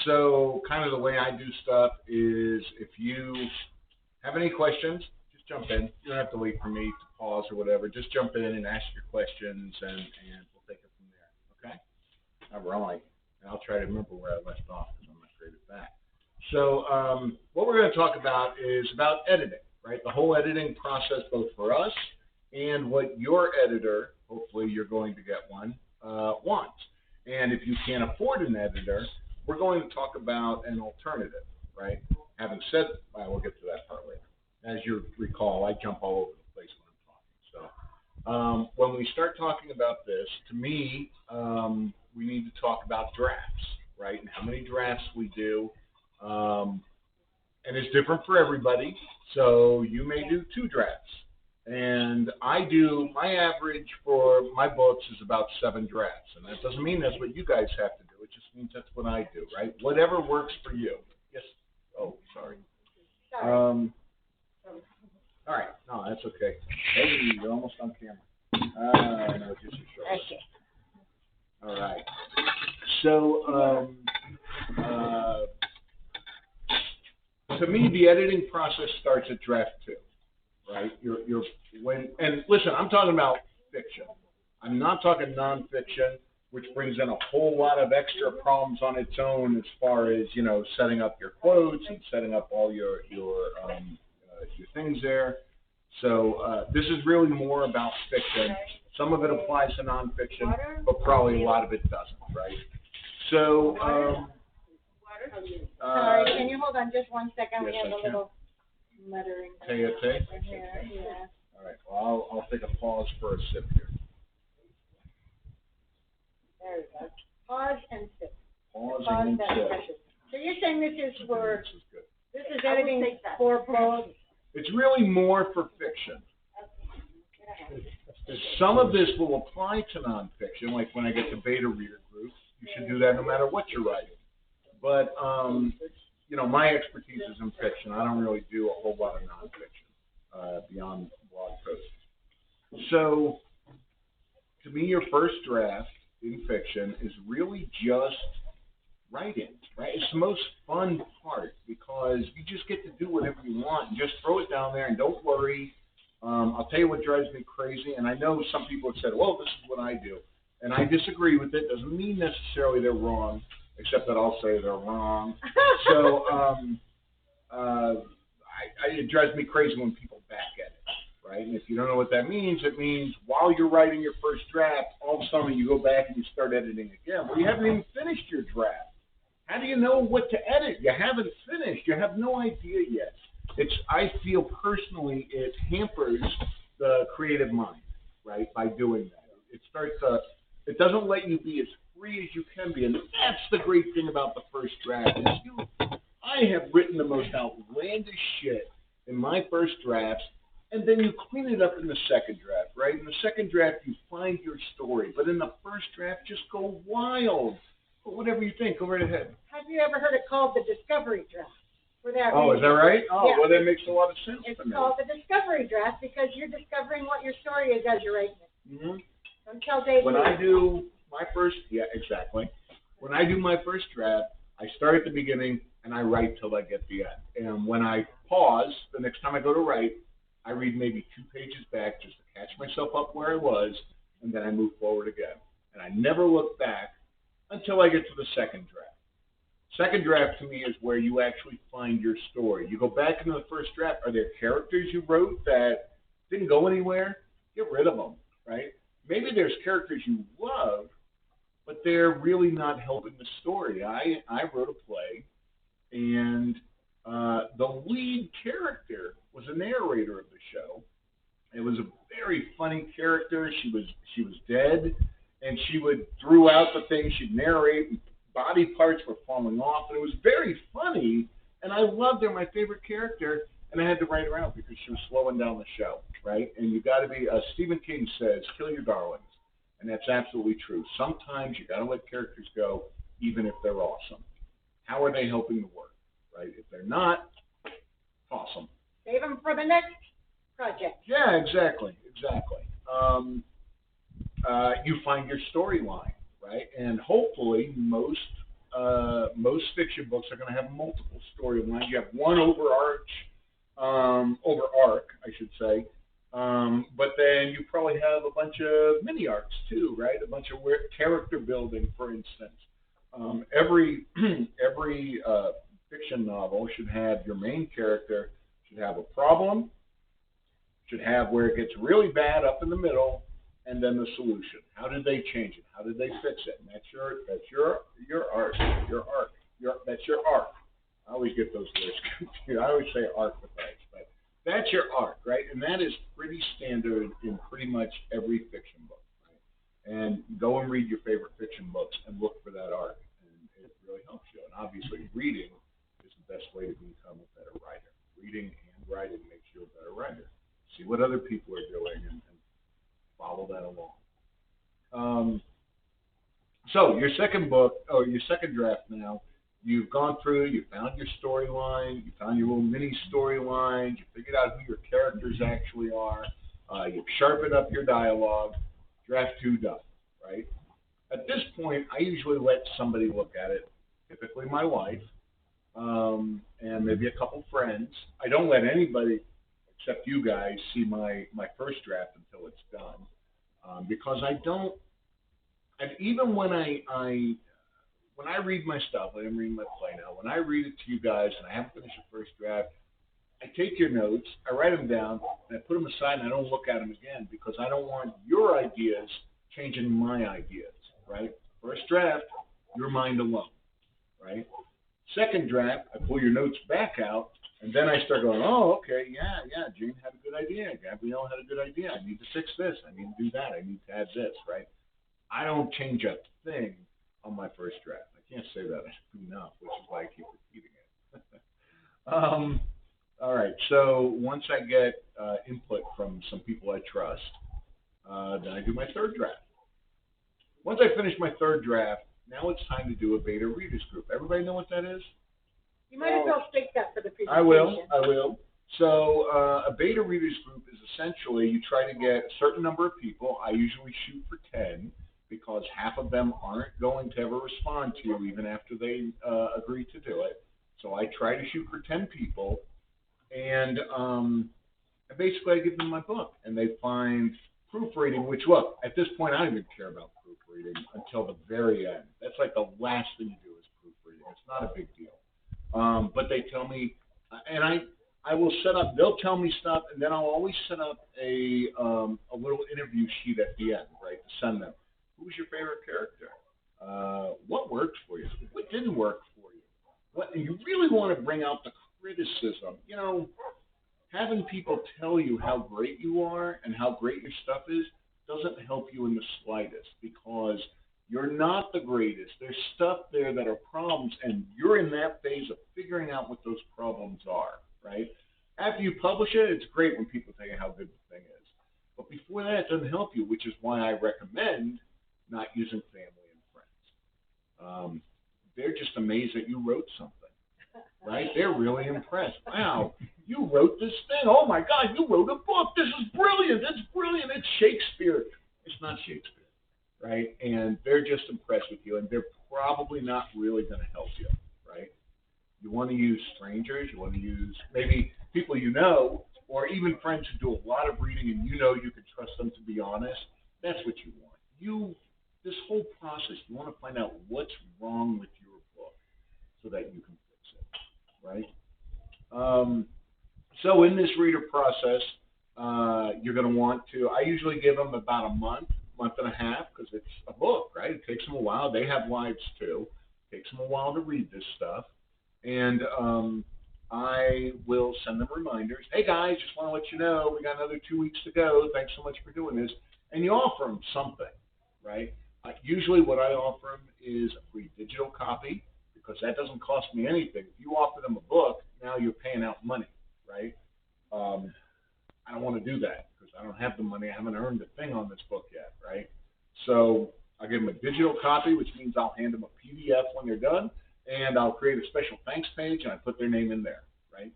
so kind of the way I do stuff is if you have any questions, just jump in. You don't have to wait for me to pause or whatever. Just jump in and ask your questions, and we'll take it from there, okay? All right. And I'll try to remember where I left off because I'm not great at that. So what we're going to talk about is about editing, right? The whole editing process, both for us and what your editor, hopefully you're going to get one, wants. And if you can't afford an editor, we're going to talk about an alternative, right? Having said, well, we'll get to that part later. As you recall, I jump all over the place when I'm talking. So when we start talking about this, to me, we need to talk about drafts, right? And how many drafts we do. And it's different for everybody. So you may do 2 drafts. And I do, my average for my books is about 7 drafts. And that doesn't mean that's what you guys have to do. It just means that's what I do, right? Whatever works for you. Yes. Oh, sorry. All right. No, that's okay. Hey, you're almost on camera. No, just your shoulders. Okay. All right. So, to me, the editing process starts at draft 2, right? And listen, I'm talking about fiction. I'm not talking nonfiction, which brings in a whole lot of extra problems on its own as far as, you know, setting up your quotes and setting up all your things there. So this is really more about fiction. Some of it applies to nonfiction, but probably a lot of it doesn't, right? So, sorry, can you hold on just 1 second? Yes, we have a little muttering. Okay. Yeah. All right. Well, I'll take a pause for a sip here. There we go. Pause and sip. Pause and sip. So you're saying this is for, this is editing for both? It's really more for fiction. Some of this will apply to nonfiction, like when I get to beta reader groups. You should do that no matter what you're writing. But, you know, my expertise is in fiction. I don't really do a whole lot of nonfiction beyond blog posts. So, to me, your first draft in fiction is really just writing, right? It's the most fun part because you just get to do whatever you want and just throw it down there and don't worry. I'll tell you what drives me crazy, and I know some people have said, well, this is what I do. And I disagree with it. Doesn't mean necessarily they're wrong, except that I'll say they're wrong. So it drives me crazy when people back at it, right? And if you don't know what that means, it means while you're writing your first draft, all of a sudden you go back and you start editing again. Well, you haven't even finished your draft. How do you know what to edit? You haven't finished. You have no idea yet. I feel personally it hampers the creative mind, right, by doing that. It doesn't let you be as free as you can be, and that's the great thing about the first draft. I have written the most outlandish shit in my first drafts, and then you clean it up in the second draft, right? In the second draft, you find your story, but in the first draft, just go wild. Whatever you think, go right ahead. Have you ever heard it called the discovery draft? Is that right? Oh, yeah. Well, that makes a lot of sense to me. It's called the discovery draft because you're discovering what your story is as you're writing it. Mm-hmm. Don't tell Dave. When I do my first, exactly. When I do my first draft, I start at the beginning and I write till I get the end. And when I pause, the next time I go to write, I read maybe 2 pages back just to catch myself up where I was, and then I move forward again. And I never look back until I get to the second draft. Second draft to me is where you actually find your story. You go back into the first draft. Are there characters you wrote that didn't go anywhere? Get rid of them, right? Maybe there's characters you love, but they're really not helping the story. I wrote a play, and the lead character was a narrator of the show. It was a very funny character. She was dead, and she would, throughout the thing, she'd narrate, and body parts were falling off, and it was very funny, and I loved her, my favorite character, and I had to write her out because she was slowing down the show, right? And you got to be, Stephen King says, kill your darlings, and that's absolutely true. Sometimes you got to let characters go, even if they're awesome. How are they helping the work, right? If they're not, toss them. Save them for the next project. Yeah, exactly. You find your storyline, right? And hopefully most fiction books are going to have multiple storylines. You have one overarch, arc, I should say. But then you probably have a bunch of mini arcs too, right? A bunch of character building, for instance. Every fiction novel should have your main character should have a problem, should have where it gets really bad up in the middle, and then the solution. How did they change it? How did they fix it? And that's your arc. That's your arc. I always get those words confused. I always say arc with arcs, but that's your arc, right? And that is pretty standard in pretty much every fiction book, right? And go and read your favorite fiction books and look for that arc, and it really helps you. And obviously, reading is the best way to become a better writer. Reading and writing makes you a better writer. See what other people are doing and follow that along. So your second book, or your second draft now, you've gone through, you found your storyline, you found your little mini storylines, you figured out who your characters actually are, you've sharpened up your dialogue, draft 2 done, right? At this point, I usually let somebody look at it, typically my wife, and maybe a couple friends. I don't let anybody except you guys see my first draft until it's done, because I don't, and even when when I read my stuff, I'm reading my play now, when I read it to you guys and I haven't finished the first draft, I take your notes, I write them down, and I put them aside and I don't look at them again, because I don't want your ideas changing my ideas, right? First draft, your mind alone, right? Second draft, I pull your notes back out, and then I start going, oh, okay, yeah, Jane had a good idea. Gabrielle had a good idea. I need to fix this. I need to do that. I need to add this, right? I don't change a thing on my first draft. I can't say that enough, which is why I keep repeating it. All right, so once I get input from some people I trust, then I do my third draft. Once I finish my third draft, now it's time to do a beta readers group. Everybody know what that is? You might as well state that for the presentation. I will. So a beta readers group is essentially you try to get a certain number of people. I usually shoot for 10 because half of them aren't going to ever respond to you even after they agree to do it. So I try to shoot for 10 people, and basically I give them my book, and they find proofreading, which, look, at this point I don't even care about proofreading until the very end. That's like the last thing you do is proofreading. It's not a big deal. But they tell me, and I will set up, they'll tell me stuff, and then I'll always set up a little interview sheet at the end, right, to send them. Who's your favorite character? What worked for you? What didn't work for you? What you really want to bring out the criticism. You know, having people tell you how great you are and how great your stuff is doesn't help you in the slightest, because you're not the greatest. There's stuff there that are problems, and you're in that phase of figuring out what those problems are, right? After you publish it, it's great when people tell you how good the thing is. But before that, it doesn't help you, which is why I recommend not using family and friends. They're just amazed that you wrote something, right? They're really impressed. Wow, you wrote this thing. Oh, my God, you wrote a book. This is brilliant. It's brilliant. It's Shakespeare. It's not Shakespeare, right? And they're just impressed with you, and they're probably not really going to help you, right? You want to use strangers. You want to use maybe people you know, or even friends who do a lot of reading and you know you can trust them to be honest. That's what you want. This whole process, you want to find out what's wrong with your book so that you can fix it, right? So in this reader process, you're going to want to, I usually give them about a month and a half, because it's a book, right? It takes them a while. They have lives too. It takes them a while to read this stuff. And I will send them reminders. Hey guys, just want to let you know, we got another 2 weeks to go. Thanks so much for doing this. And you offer them something, right? Usually what I offer them is a free digital copy, because that doesn't cost me anything. If you offer them a book, now you're paying out money, right? I don't want to do that, because I don't have the money. I haven't earned a thing on this book yet, right? So I'll give them a digital copy, which means I'll hand them a PDF when they're done, and I'll create a special thanks page, and I put their name in there, right?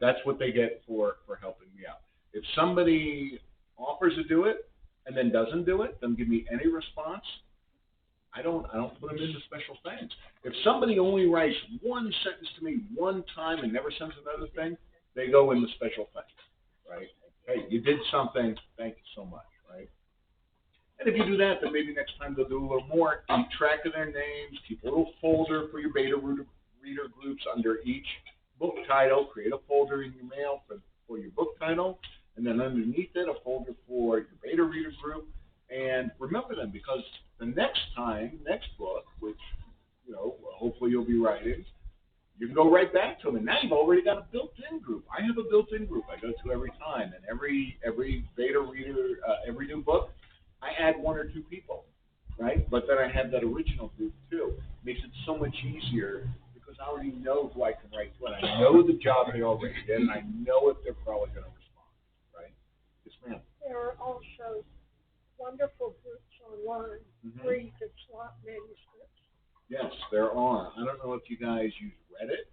That's what they get for helping me out. If somebody offers to do it and then doesn't do it, doesn't give me any response, I don't put them into special things. If somebody only writes one sentence to me one time and never sends another thing, they go into special things, right? Hey, you did something, thank you so much, right? And if you do that, then maybe next time they'll do a little more. Keep track of their names, keep a little folder for your beta reader groups under each book title. Create a folder in your mail for your book title, and then underneath it, a folder for your beta reader group. And remember them, because the next book, which, hopefully you'll be writing, you can go right back to them, and now you've already got a built-in group. I have a built-in group I go to every time, and every beta reader, every new book, I add 1 or 2 people, right? But then I have that original group too. Makes it so much easier because I already know who I can write to, and I know the job they already did, and I know if they're probably going to respond, right? Yes, ma'am. There are also wonderful groups online where you can swap manuscripts. Yes, there are. I don't know if you guys use Reddit.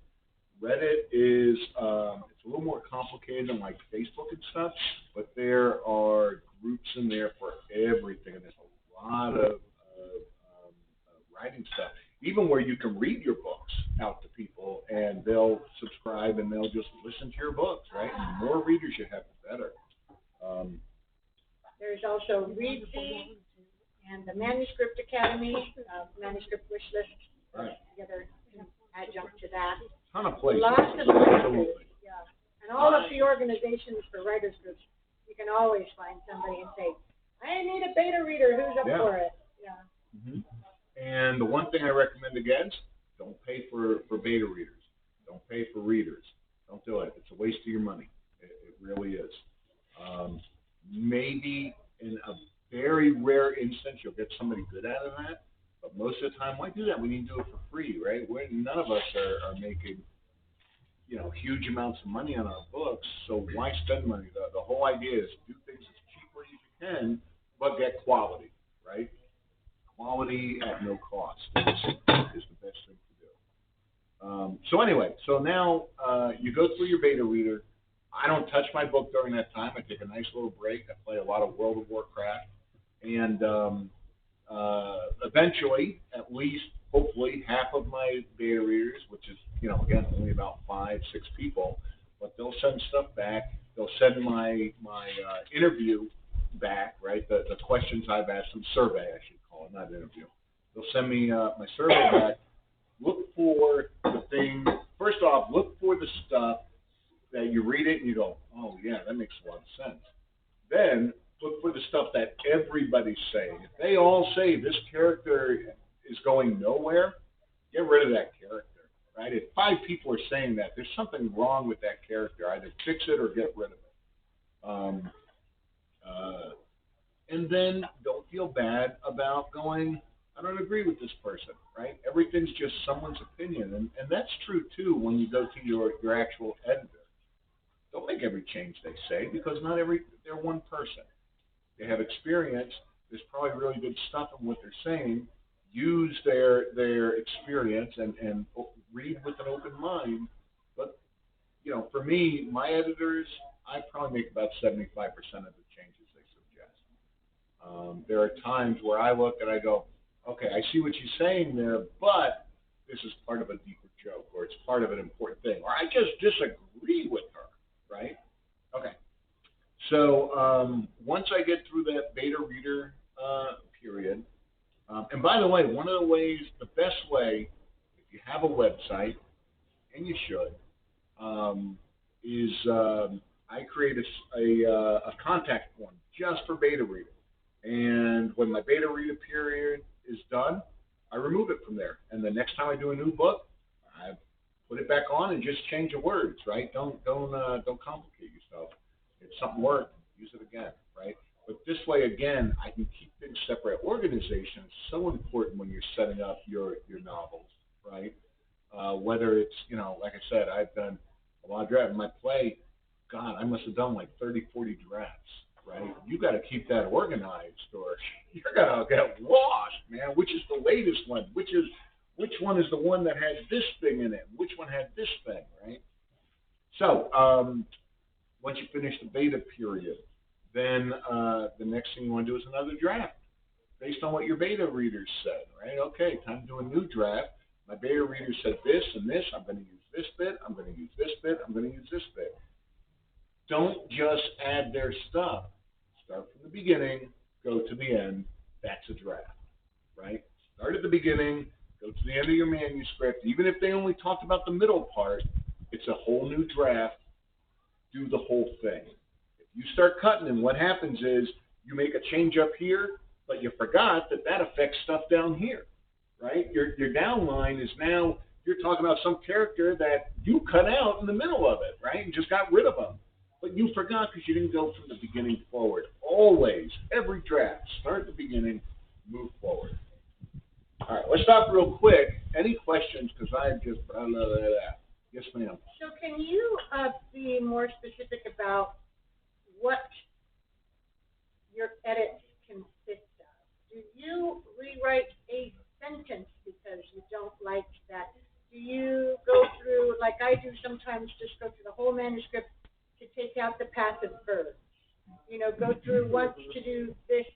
Reddit is it's a little more complicated than like Facebook and stuff, but there are groups in there for everything, and there's a lot of writing stuff. Even where you can read your books out to people, and they'll subscribe and they'll just listen to your books, right? And the more readers you have, the better. There's also ReadZ and the Manuscript Academy, Manuscript Wish List, Right. the other adjunct to that. Ton of places. Lots of places, yeah. And all of the organizations for writers groups, you can always find somebody and say, I need a beta reader, who's up for it? Yeah. Mm-hmm. And the one thing I recommend against, don't pay for beta readers. Don't pay for readers. Don't do it. It's a waste of your money. It really is. Maybe in a very rare instance, you'll get somebody good out of that. But most of the time, why do that? We need to do it for free, right? None of us are making, huge amounts of money on our books. So why spend money? The whole idea is do things as cheaply as you can, but get quality, right? Quality at no cost is the best thing to do. So now you go through your beta reader. I don't touch my book during that time. I take a nice little break. I play a lot of World of Warcraft. And eventually, at least, hopefully, half of my beta readers, which is, again, only about 5-6 people, but they'll send stuff back. They'll send my interview back, right? The questions I've asked them, survey, I should call it, not interview. They'll send me my survey back. Look for the thing. First off, look for the stuff that you read it and you go, oh, yeah, that makes a lot of sense. Then look for the stuff that everybody's saying. If they all say this character is going nowhere, get rid of that character, right? If 5 people are saying that, there's something wrong with that character. Either fix it or get rid of it. And then don't feel bad about going, I don't agree with this person, right? Everything's just someone's opinion. And that's true, too, when you go to your actual editor. Don't make every change they say, because they're one person. They have experience. There's probably really good stuff in what they're saying. Use their experience and read with an open mind. But, for me, my editors, I probably make about 75% of the changes they suggest. There are times where I look and I go, okay, I see what she's saying there, but this is part of a deeper joke, or it's part of an important thing, or I just disagree with her, right? Okay. So once I get through that beta reader period, and by the way, one of the ways, the best way, if you have a website, and you should, is I create a contact form just for beta reader. And when my beta reader period is done, I remove it from there. And the next time I do a new book, I put it back on and just change the words, right? Don't complicate yourself. If something worked, use it again, right? But this way, again, I can keep things separate. Organization is so important when you're setting up your novels, right? Whether it's, like I said, I've done a lot of drafts. My play, God, I must have done like 30, 40 drafts, right? You got to keep that organized, or you're gonna get lost, man. Which is the latest one? Which one is the one that has this thing in it? Which one had this thing, right? So once you finish the beta period, then the next thing you want to do is another draft. based on what your beta readers said, right? Okay, time to do a new draft. My beta reader said this and this. I'm going to use this bit. I'm going to use this bit. I'm going to use this bit. Don't just add their stuff. Start from the beginning, go to the end. That's a draft, right? Start at the beginning, go to the end of your manuscript. Even if they only talked about the middle part, it's a whole new draft. Do the whole thing. If you start cutting, and what happens is you make a change up here, but you forgot that that affects stuff down here, right? Your down line is now, you're talking about some character that you cut out in the middle of it, right? And just got rid of them. But you forgot because you didn't go from the beginning forward. Always, every draft, start at the beginning, move forward. All right, let's stop real quick. Any questions? Because I just, blah, blah, blah, blah. Yes, ma'am. So can you be more specific about what your edits consist of? Do you rewrite a sentence because you don't like that? Do you go through, like I do sometimes, just go through the whole manuscript to take out the passive verbs? You know, go through once to do this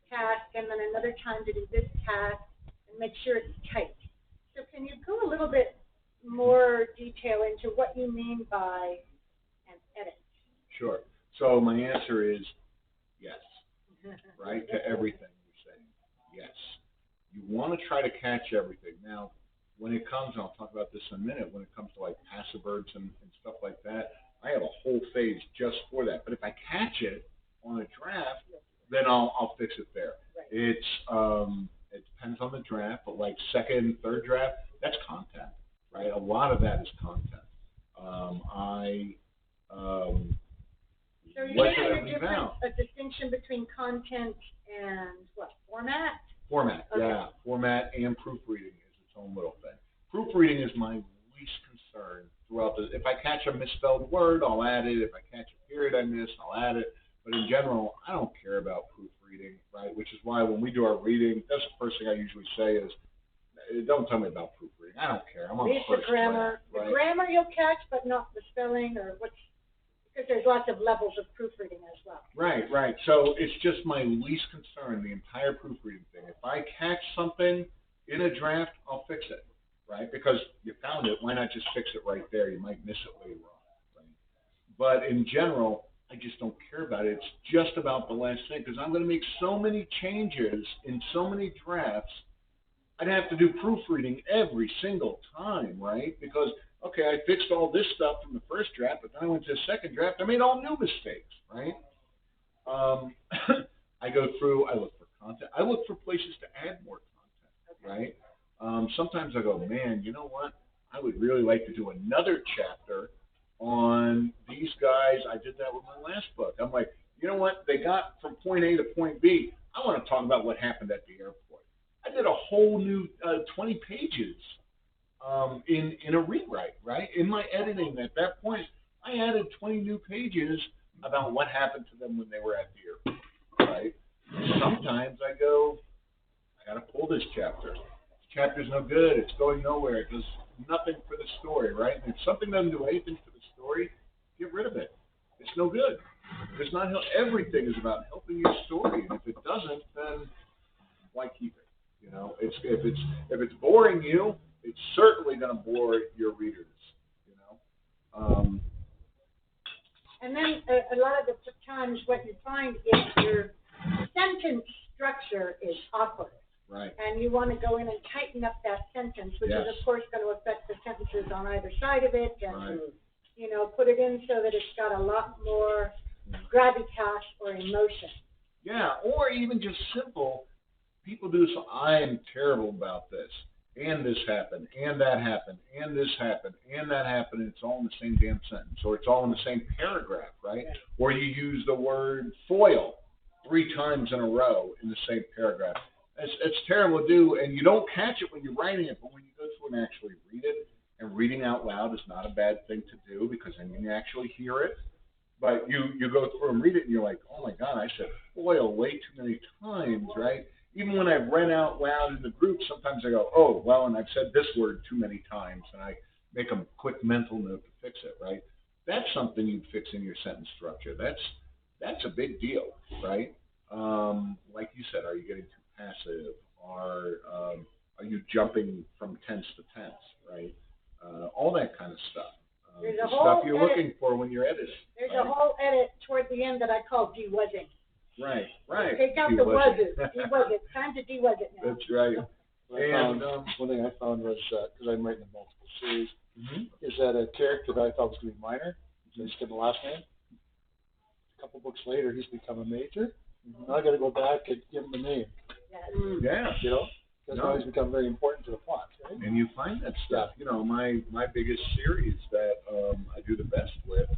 task and then another time to do this task and make sure it's tight. So can you go a little bit more detail into what you mean by an edit? Sure. So my answer is yes, right, to everything you're saying. Yes. You want to try to catch everything. Now, when it comes, and I'll talk about this in a minute, when it comes to like passive verbs and stuff like that, I have a whole phase just for that. But if I catch it on a draft, then I'll fix it there. Right. It depends on the draft, but like second, third draft, that's content, right? A lot of that is content. So you're making a distinction between content and what, format? Format, okay. Yeah. Format and proofreading is its own little thing. Proofreading is my least concern throughout the, if I catch a misspelled word, I'll add it. If I catch a period I miss, I'll add it. But in general, I don't care about proofreading, right? Which is why when we do our reading, that's the first thing I usually say is, don't tell me about proofreading. I don't care. I'm on the first grammar. Draft, right? The grammar you'll catch, but not the spelling or what's, because there's lots of levels of proofreading as well. Right, right. So it's just my least concern, the entire proofreading thing. If I catch something in a draft, I'll fix it, right? Because you found it, why not just fix it right there? You might miss it later on, right? But in general, I just don't care about it. It's just about the last thing, because I'm going to make so many changes in so many drafts, I'd have to do proofreading every single time, right? Because, okay, I fixed all this stuff from the first draft, but then I went to the second draft, I made all new mistakes, right? I go through, I look for content. I look for places to add more content, right? Sometimes I go, man, you know what? I would really like to do another chapter on these guys. I did that with my last book. I'm like, you know what? They got from point A to point B. I want to talk about what happened at the airport. I did a whole new 20 pages in a rewrite, right? In my editing at that point, I added 20 new pages about what happened to them when they were at the airport, right? Sometimes I go, I got to pull this chapter. This chapter's no good. It's going nowhere. It does nothing for the story, right? And if something doesn't do anything for the story, get rid of it. It's no good. It's not everything is about helping your story, and if it doesn't, then why keep it? You know, if it's boring you, it's certainly going to bore your readers. You know. And then a lot of the times, what you find is your sentence structure is awkward. Right. And you want to go in and tighten up that sentence, which yes. is of course going to affect the sentences on either side of it, and right. you know, put it in so that it's got a lot more gravitas or emotion. Yeah, or even just simple. People do this. I am terrible about this, and this happened, and that happened, and this happened, and that happened, and it's all in the same damn sentence, or it's all in the same paragraph, right? Right. Or you use the word foil 3 times in a row in the same paragraph. It's terrible to do, and you don't catch it when you're writing it, but when you go through and actually read it, and reading out loud is not a bad thing to do, because then you actually hear it. But you go through and read it, and you're like, oh my God, I said foil way too many times, right? Even when I've read out loud in the group, sometimes I go, oh, well, and I've said this word too many times, and I make a quick mental note to fix it, right? That's something you'd fix in your sentence structure. That's a big deal, right? Like you said, are you getting too passive? Are you jumping from tense to tense, right? All that kind of stuff. There's The a whole stuff you're edit. looking for when you're editing. There's right? a whole edit toward the end that I call de-wedding. Right, right. Take out the wuzzes. De-wuzz it. Time to de-wuzz it now. That's right. One thing I found was, because I'm writing a multiple series, is that a character that I thought was going to be minor, just get the last name. A couple books later, he's become a major. Now I got to go back and give him the name. Yeah. You know, because now he's become very important to the plot. Right? And you find that stuff. You know, my biggest series that I do the best with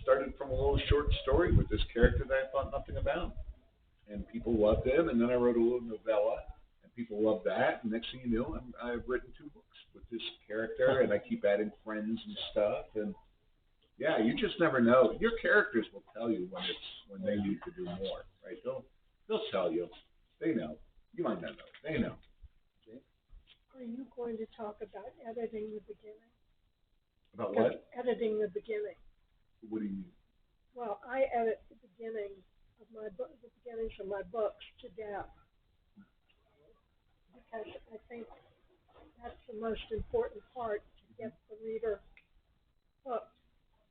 started from a little short story with this character that I thought nothing about. And people loved him, and then I wrote a little novella, and people loved that. And next thing you know, I've written 2 books with this character, and I keep adding friends and stuff. And yeah, you just never know. Your characters will tell you when they need to do more, right? They'll tell you. They know. You might not know. They know. Are you going to talk about editing the beginning? About what? Editing the beginning. What do you mean? Well, I edit the beginning of my book, the beginnings of my books to death, because I think that's the most important part to get the reader hooked.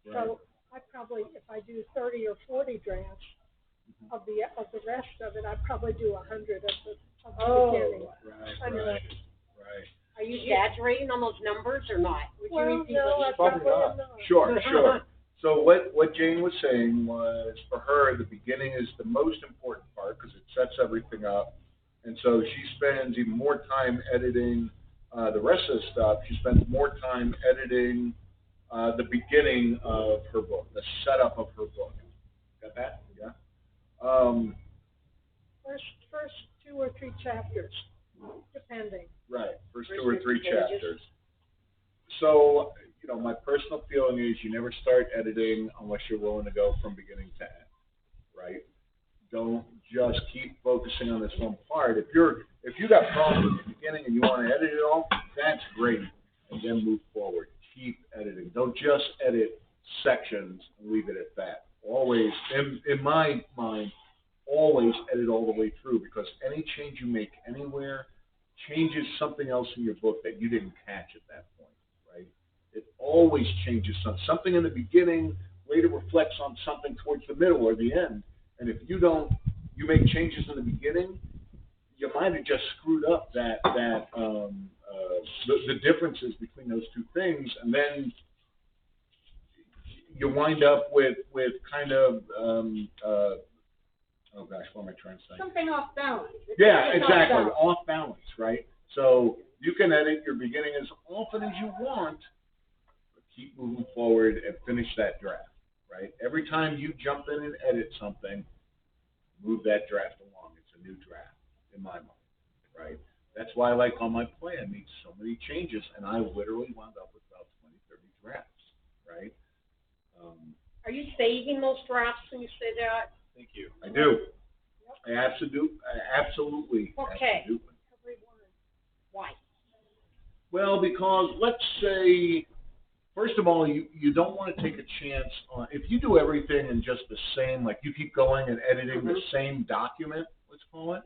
Right. So I probably, if I do 30 or 40 drafts of the rest of it, I probably do 100 of the beginning. Right. Are you exaggerating on those numbers or not? Would you Well, repeat no, I what you probably not. am not. Sure. So what Jane was saying was, for her, the beginning is the most important part because it sets everything up. And so she spends even more time editing the rest of the stuff. She spends more time editing the beginning of her book, the setup of her book. Got that? Yeah. First 2 or 3 chapters, depending. Right. First 2 or 3 chapters. So, you know, my personal feeling is you never start editing unless you're willing to go from beginning to end, right? Don't just keep focusing on this one part. If you got problems at the beginning and you want to edit it all, that's great, and then move forward. Keep editing. Don't just edit sections and leave it at that. Always, in my mind, always edit all the way through, because any change you make anywhere changes something else in your book that you didn't catch at that point, right? It always changes something in the beginning, later reflects on something towards the middle or the end. And if you make changes in the beginning, you might have just screwed up the differences between those 2 things, and then you wind up with kind of oh gosh, what am I trying to say? Something off balance. Yeah, exactly. Off balance, right? So you can edit your beginning as often as you want, but keep moving forward and finish that draft, right? Every time you jump in and edit something, move that draft along. It's a new draft in my mind, right? That's why I like on my plan makes so many changes, and I literally wound up with about 20, 30 drafts, right? Are you saving those drafts when you say that? Thank you. I do. I absolutely. Okay. Absolutely. Why? Well, because let's say, first of all, you don't want to take a chance on, if you do everything in just the same, like you keep going and editing the same document, let's call it,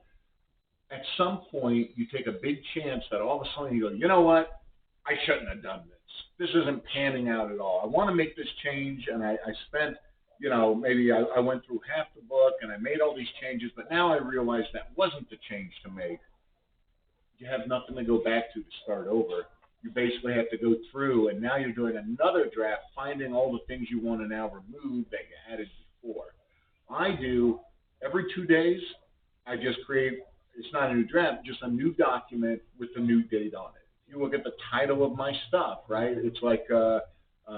at some point you take a big chance that all of a sudden you go, you know what, I shouldn't have done this. This isn't panning out at all. I want to make this change, and I spent, you know, maybe I went through half the book and I made all these changes, but now I realize that wasn't the change to make. You have nothing to go back to start over. You basically have to go through, and now you're doing another draft, finding all the things you want to now remove that you added before. I do, every 2 days, I just create, it's not a new draft, just a new document with the new date on it. You look at the title of my stuff, right? It's like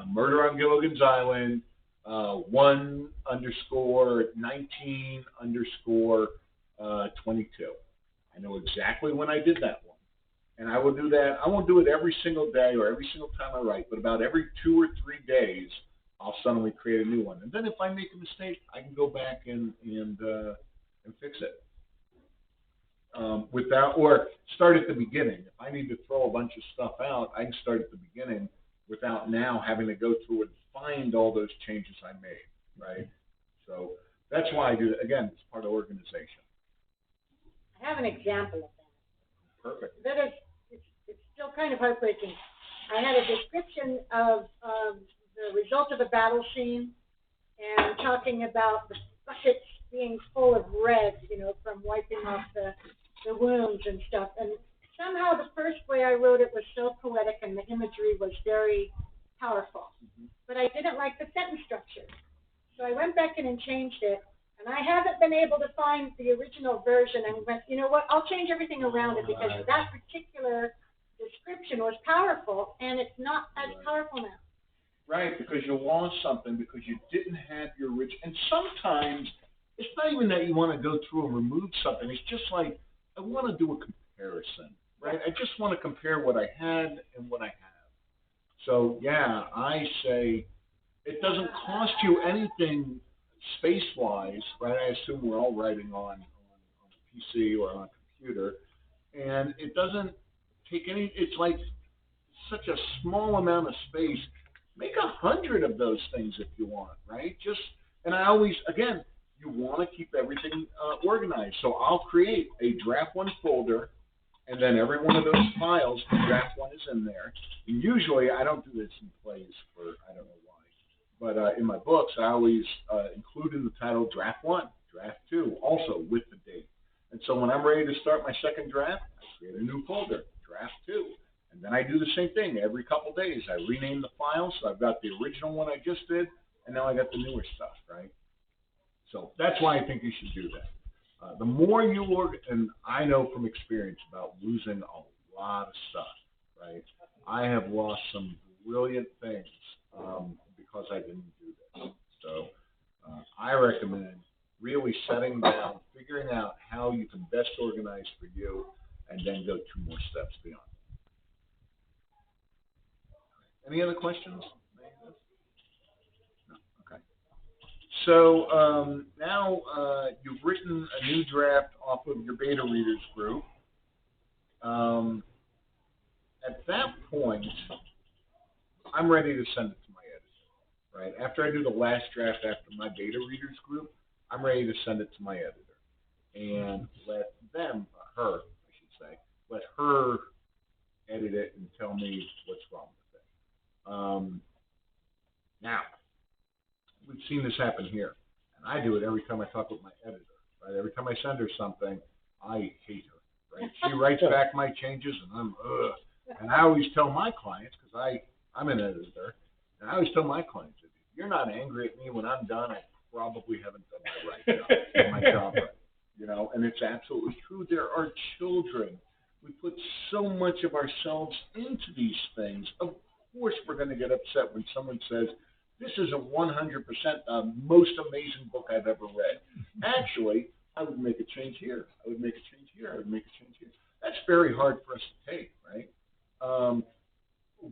Murder on Gilligan's Island, 1_19_22. I know exactly when I did that one. And I will do that. I won't do it every single day or every single time I write, but about every 2 or 3 days, I'll suddenly create a new one. And then if I make a mistake, I can go back and fix it. Or start at the beginning. If I need to throw a bunch of stuff out, I can start at the beginning without now having to go through and find all those changes I made, right? So that's why I do it. Again, it's part of organization. I have an example of that. Perfect. That is, it's still kind of heartbreaking. I had a description of the result of a battle scene and talking about the buckets being full of red, you know, from wiping off the wounds and stuff. And somehow the first way I wrote it was so poetic and the imagery was very powerful. But I didn't like the sentence structure. So I went back in and changed it. And I haven't been able to find the original version and went, you know what, I'll change everything around it because that particular description was powerful and it's not as powerful now. Right, because you lost something because you didn't have your original. And sometimes it's not even that you want to go through and remove something. It's just like, I want to do a comparison, right? I just want to compare what I had and what I have. So, yeah, I say it doesn't cost you anything space-wise, right? I assume we're all writing on a PC or on a computer. And it doesn't take any, it's like such a small amount of space. Make 100 of those things if you want, right? Just, and I always, again, you want to keep everything organized. So I'll create a draft one folder, and then every one of those files, the draft one is in there. And usually, I don't do this in plays for, I don't know why, but in my books, I always include in the title draft one, draft two, also with the date. And so when I'm ready to start my second draft, I create a new folder, draft two. And then I do the same thing every couple days. I rename the files, so I've got the original one I just did, and now I got the newer stuff, right? So that's why I think you should do that. The more you and I know from experience about losing a lot of stuff, right? I have lost some brilliant things because I didn't do this. So I recommend really setting down, figuring out how you can best organize for you, and then go 2 more steps beyond. Any other questions? No. Okay. So now you've written a new draft off of your beta readers group. At that point, I'm ready to send it to my editor, right? After I do the last draft after my beta readers group, I'm ready to send it to my editor and let them, her, I should say, let her edit it and tell me what's wrong with it. Now, we've seen this happen here, and I do it every time I talk with my editor, right? Every time I send her something, I hate her, right? She writes back my changes, and I'm, ugh. And I always tell my clients, because I'm an editor, and I always tell my clients, if you're not angry at me when I'm done, I probably haven't done my job right, you know? And it's absolutely true. There are children. We put so much of ourselves into these things. Of course we're going to get upset when someone says, this is a 100% most amazing book I've ever read. Actually, I would make a change here. I would make a change here. I would make a change here. That's very hard for us to take, right?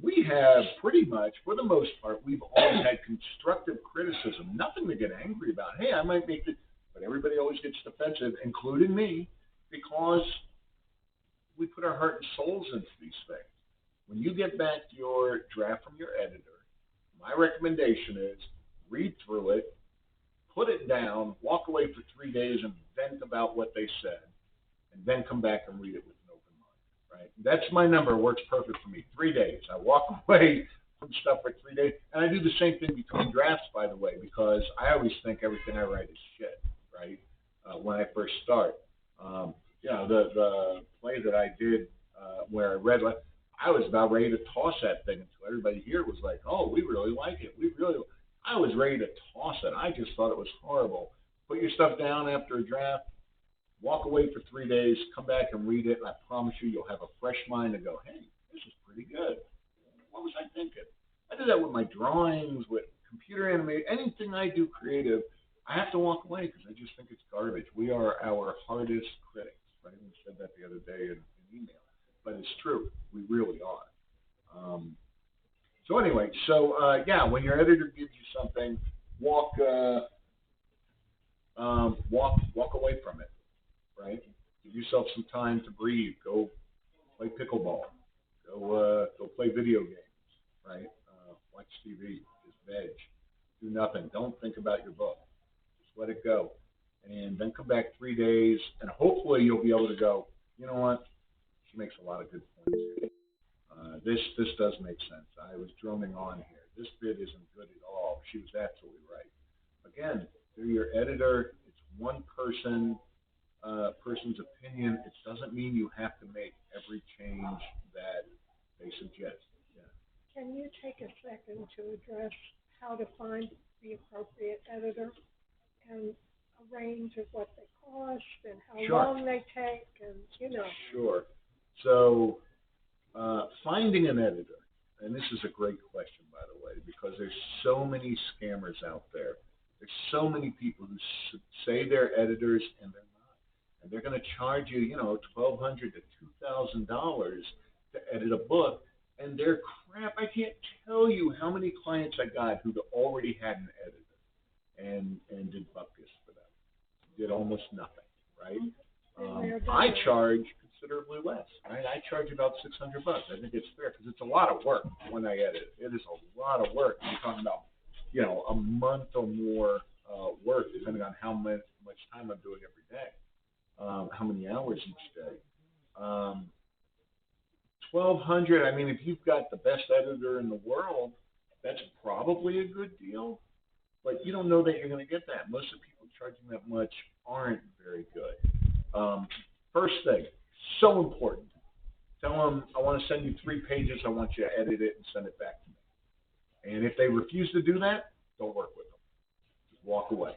We have pretty much, for the most part, we've always had constructive criticism, nothing to get angry about. Hey, I might make it, but everybody always gets defensive, including me, because we put our heart and souls into these things. When you get back your draft from your editor, my recommendation is read through it, put it down, walk away for 3 days and vent about what they said, and then come back and read it with an open mind, right? That's my number. It works perfect for me. 3 days. I walk away from stuff for 3 days. And I do the same thing between drafts, by the way, because I always think everything I write is shit, right, when I first start. You know, the play that I did where I read, I was about ready to toss that thing until everybody here was like, oh, we really like it. I was ready to toss it. I just thought it was horrible. Put your stuff down after a draft, walk away for 3 days, come back and read it, and I promise you'll have a fresh mind and go, hey, this is pretty good. What was I thinking? I do that with my drawings, with computer animation, anything I do creative. I have to walk away because I just think it's garbage. We are our hardest critics, right? We said that the other day in email. But it's true. We really are. So anyway, yeah, when your editor gives you something, walk away from it, right? Give yourself some time to breathe. Go play pickleball. Go play video games, right? Watch TV. Just veg. Do nothing. Don't think about your book. Just let it go. And and then come back 3 days, and hopefully you'll be able to go, you know what, she makes a lot of good points here. This does make sense. I was drumming on here. This bit isn't good at all. She was absolutely right. Again, they're your editor. It's one person's opinion. It doesn't mean you have to make every change that they suggest. Yeah. Can you take a second to address how to find the appropriate editor and a range of what they cost and how Sure. long they take and, you know? Sure. So finding an editor, and this is a great question, by the way, because there's so many scammers out there. There's so many people who say they're editors and they're not. And they're going to charge you, you know, $1,200 to $2,000 to edit a book. And they're crap. I can't tell you how many clients I got who already had an editor and did bupkis for them. Did almost nothing, right? I charge considerably less, right? I charge about $600. I think it's fair because it's a lot of work when I edit. It is a lot of work. I'm talking about, you know, a month or more work, depending on how much time I'm doing every day, how many hours each day. $1,200. I mean, if you've got the best editor in the world, that's probably a good deal. But you don't know that you're going to get that. Most of the people charging that much aren't very good. First thing, so important. Tell them, I want to send you 3 pages. I want you to edit it and send it back to me. And if they refuse to do that, don't work with them. Just walk away,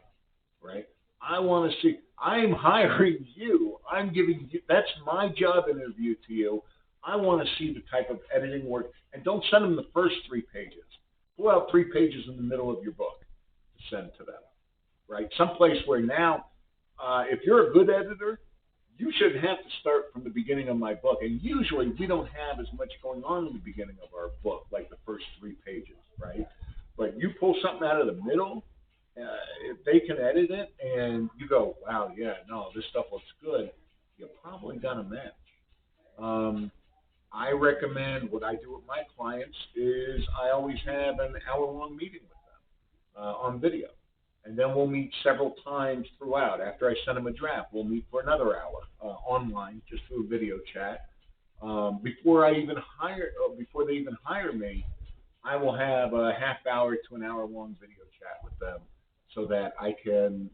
right? I want to see. I'm hiring you. I'm giving you. That's my job interview to you. I want to see the type of editing work. And don't send them the first 3 pages. Pull out 3 pages in the middle of your book to send to them, right? Someplace where now, if you're a good editor, you shouldn't have to start from the beginning of my book. And usually we don't have as much going on in the beginning of our book, like the first 3 pages, right? But you pull something out of the middle, if they can edit it and you go, wow, yeah, no, this stuff looks good, you probably got a match. I recommend what I do with my clients is I always have an hour-long meeting with them on video. And then we'll meet several times throughout. After I send them a draft, we'll meet for another hour online, just through a video chat. Before they even hire me, I will have a half hour to an hour long video chat with them so that I can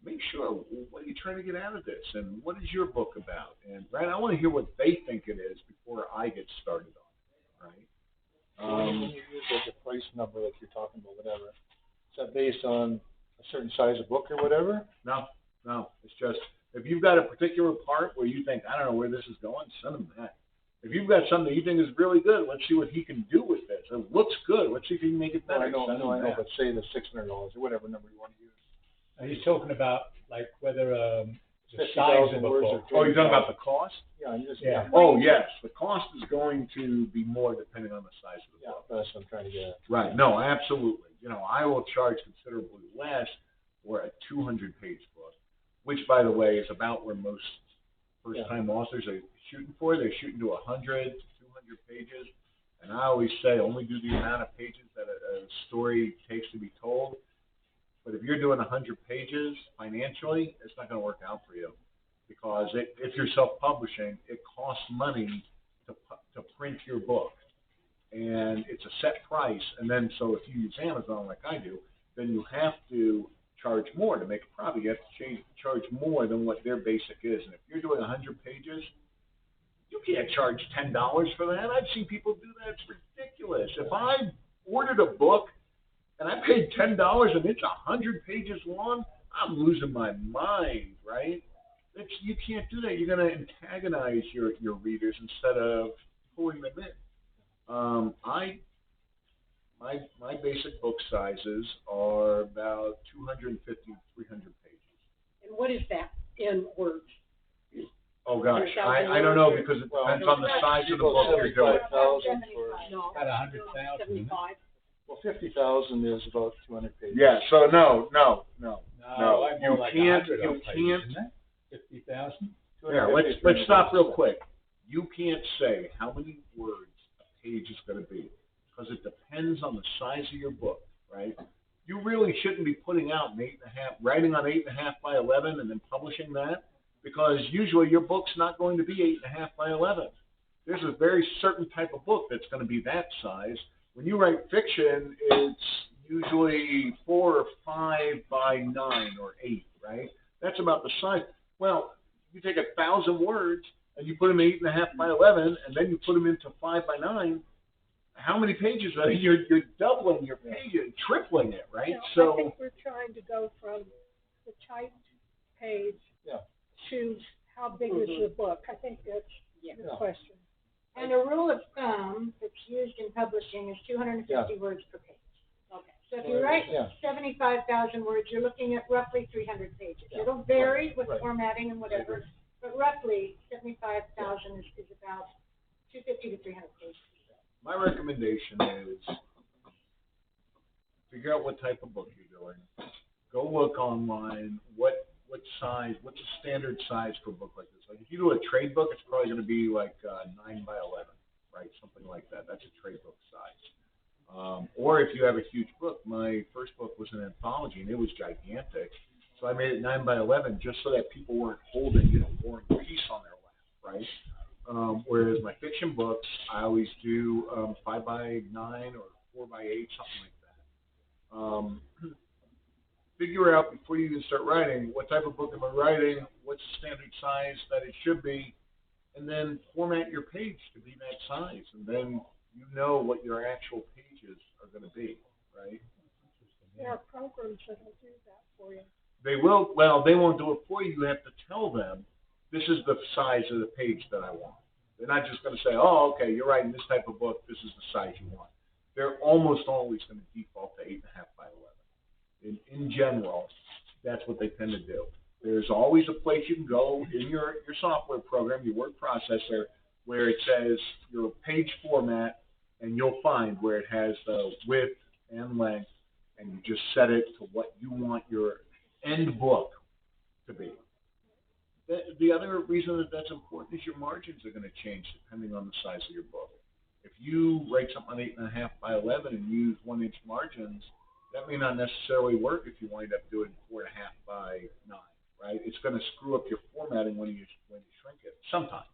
make sure, what are you trying to get out of this? And what is your book about? And right, I want to hear what they think it is before I get started on it, right? When you use like a price number like you're talking about, whatever, is that based on a certain size of book or whatever? No. It's just, if you've got a particular part where you think, I don't know where this is going, send them that. If you've got something you think is really good, let's see what he can do with this. It looks good. Let's see if he can make it better. I know, but say the $600 or whatever number you want to use. He's talking about like whether the 50,000 size of a words book. or Oh, you're talking about the cost? Yeah, I'm just, Yeah. Oh, yes. The cost is going to be more depending on the size of the book. that's what I'm trying to get at. Right. No, absolutely. You know, I will charge considerably less for a 200-page book, which, by the way, is about where most first-time authors are shooting for. They're shooting to 100 to 200 pages. And I always say only do the amount of pages that a story takes to be told. But if you're doing 100 pages financially, it's not going to work out for you because if you're self-publishing, it costs money to print your book. And it's a set price. And then so if you use Amazon like I do, then you have to charge more to make a profit. You have to charge more than what their basic is. And if you're doing 100 pages, you can't charge $10 for that. I've seen people do that. It's ridiculous. If I ordered a book and I paid $10 and it's 100 pages long, I'm losing my mind, right? You can't do that. You're going to antagonize your readers instead of pulling them in. My basic book sizes are about 250 to 300 pages. And what is that in words? Oh gosh, I don't know because it depends on the size of the book you're doing. 75,000 for, About 100,000. 75. well, 50,000 is about 200 pages. Yeah, so no. No, I'm You more like can't, 100 you on pages, can't. isn't it? 50,000. Yeah, let's stop real quick. You can't say how many words a page is going to be because it depends on the size of your book, right? You really shouldn't be putting out an 8.5, writing on 8.5 by 11 and then publishing that, because usually your book's not going to be 8.5 by 11. There's a very certain type of book that's going to be that size. When you write fiction, it's usually 4 or 5 by 9 or 8, right? That's about the size. Well, you take 1,000 words and you put them 8.5 by 11, and then you put them into 5 by 9. How many pages are you're doubling your page and tripling it, right? I think we're trying to go from the typed page to how big is the book. I think that's the question. And a rule of thumb that's used in publishing is 250 words per page. Okay. So if you write 75,000 words, you're looking at roughly 300 pages. It'll vary with formatting and whatever, but roughly 75,000 is about 250 to 300 pages. My recommendation is figure out what type of book you're doing. Go look online. What's the standard size for a book like this? Like if you do a trade book, it's probably going to be like 9 by 11, right? Something like that. That's a trade book size. Or if you have a huge book, my first book was an anthology and it was gigantic, so I made it 9 by 11 just so that people weren't holding, War and Peace on their lap, right? Whereas my fiction books, I always do 5 by 9 or 4 by 8, something like that. Figure out before you even start writing what type of book am I writing, what's the standard size that it should be, and then format your page to be that size, and then you know what your actual pages are going to be, right? There are programs that will do that for you. They will. Well, they won't do it for you. You have to tell them, this is the size of the page that I want. They're not just going to say, oh, okay, you're writing this type of book, this is the size you want. They're almost always going to default to 8.5 by 11. In general, that's what they tend to do. There's always a place you can go in your software program, your word processor, where it says your page format, and you'll find where it has the width and length, and you just set it to what you want your end book to be. The other reason that that's important is your margins are going to change depending on the size of your book. If you write something on 8.5 by 11 and use 1-inch margins, that may not necessarily work if you wind up doing 4.5 by 9, right? It's going to screw up your formatting when you shrink it. Sometimes,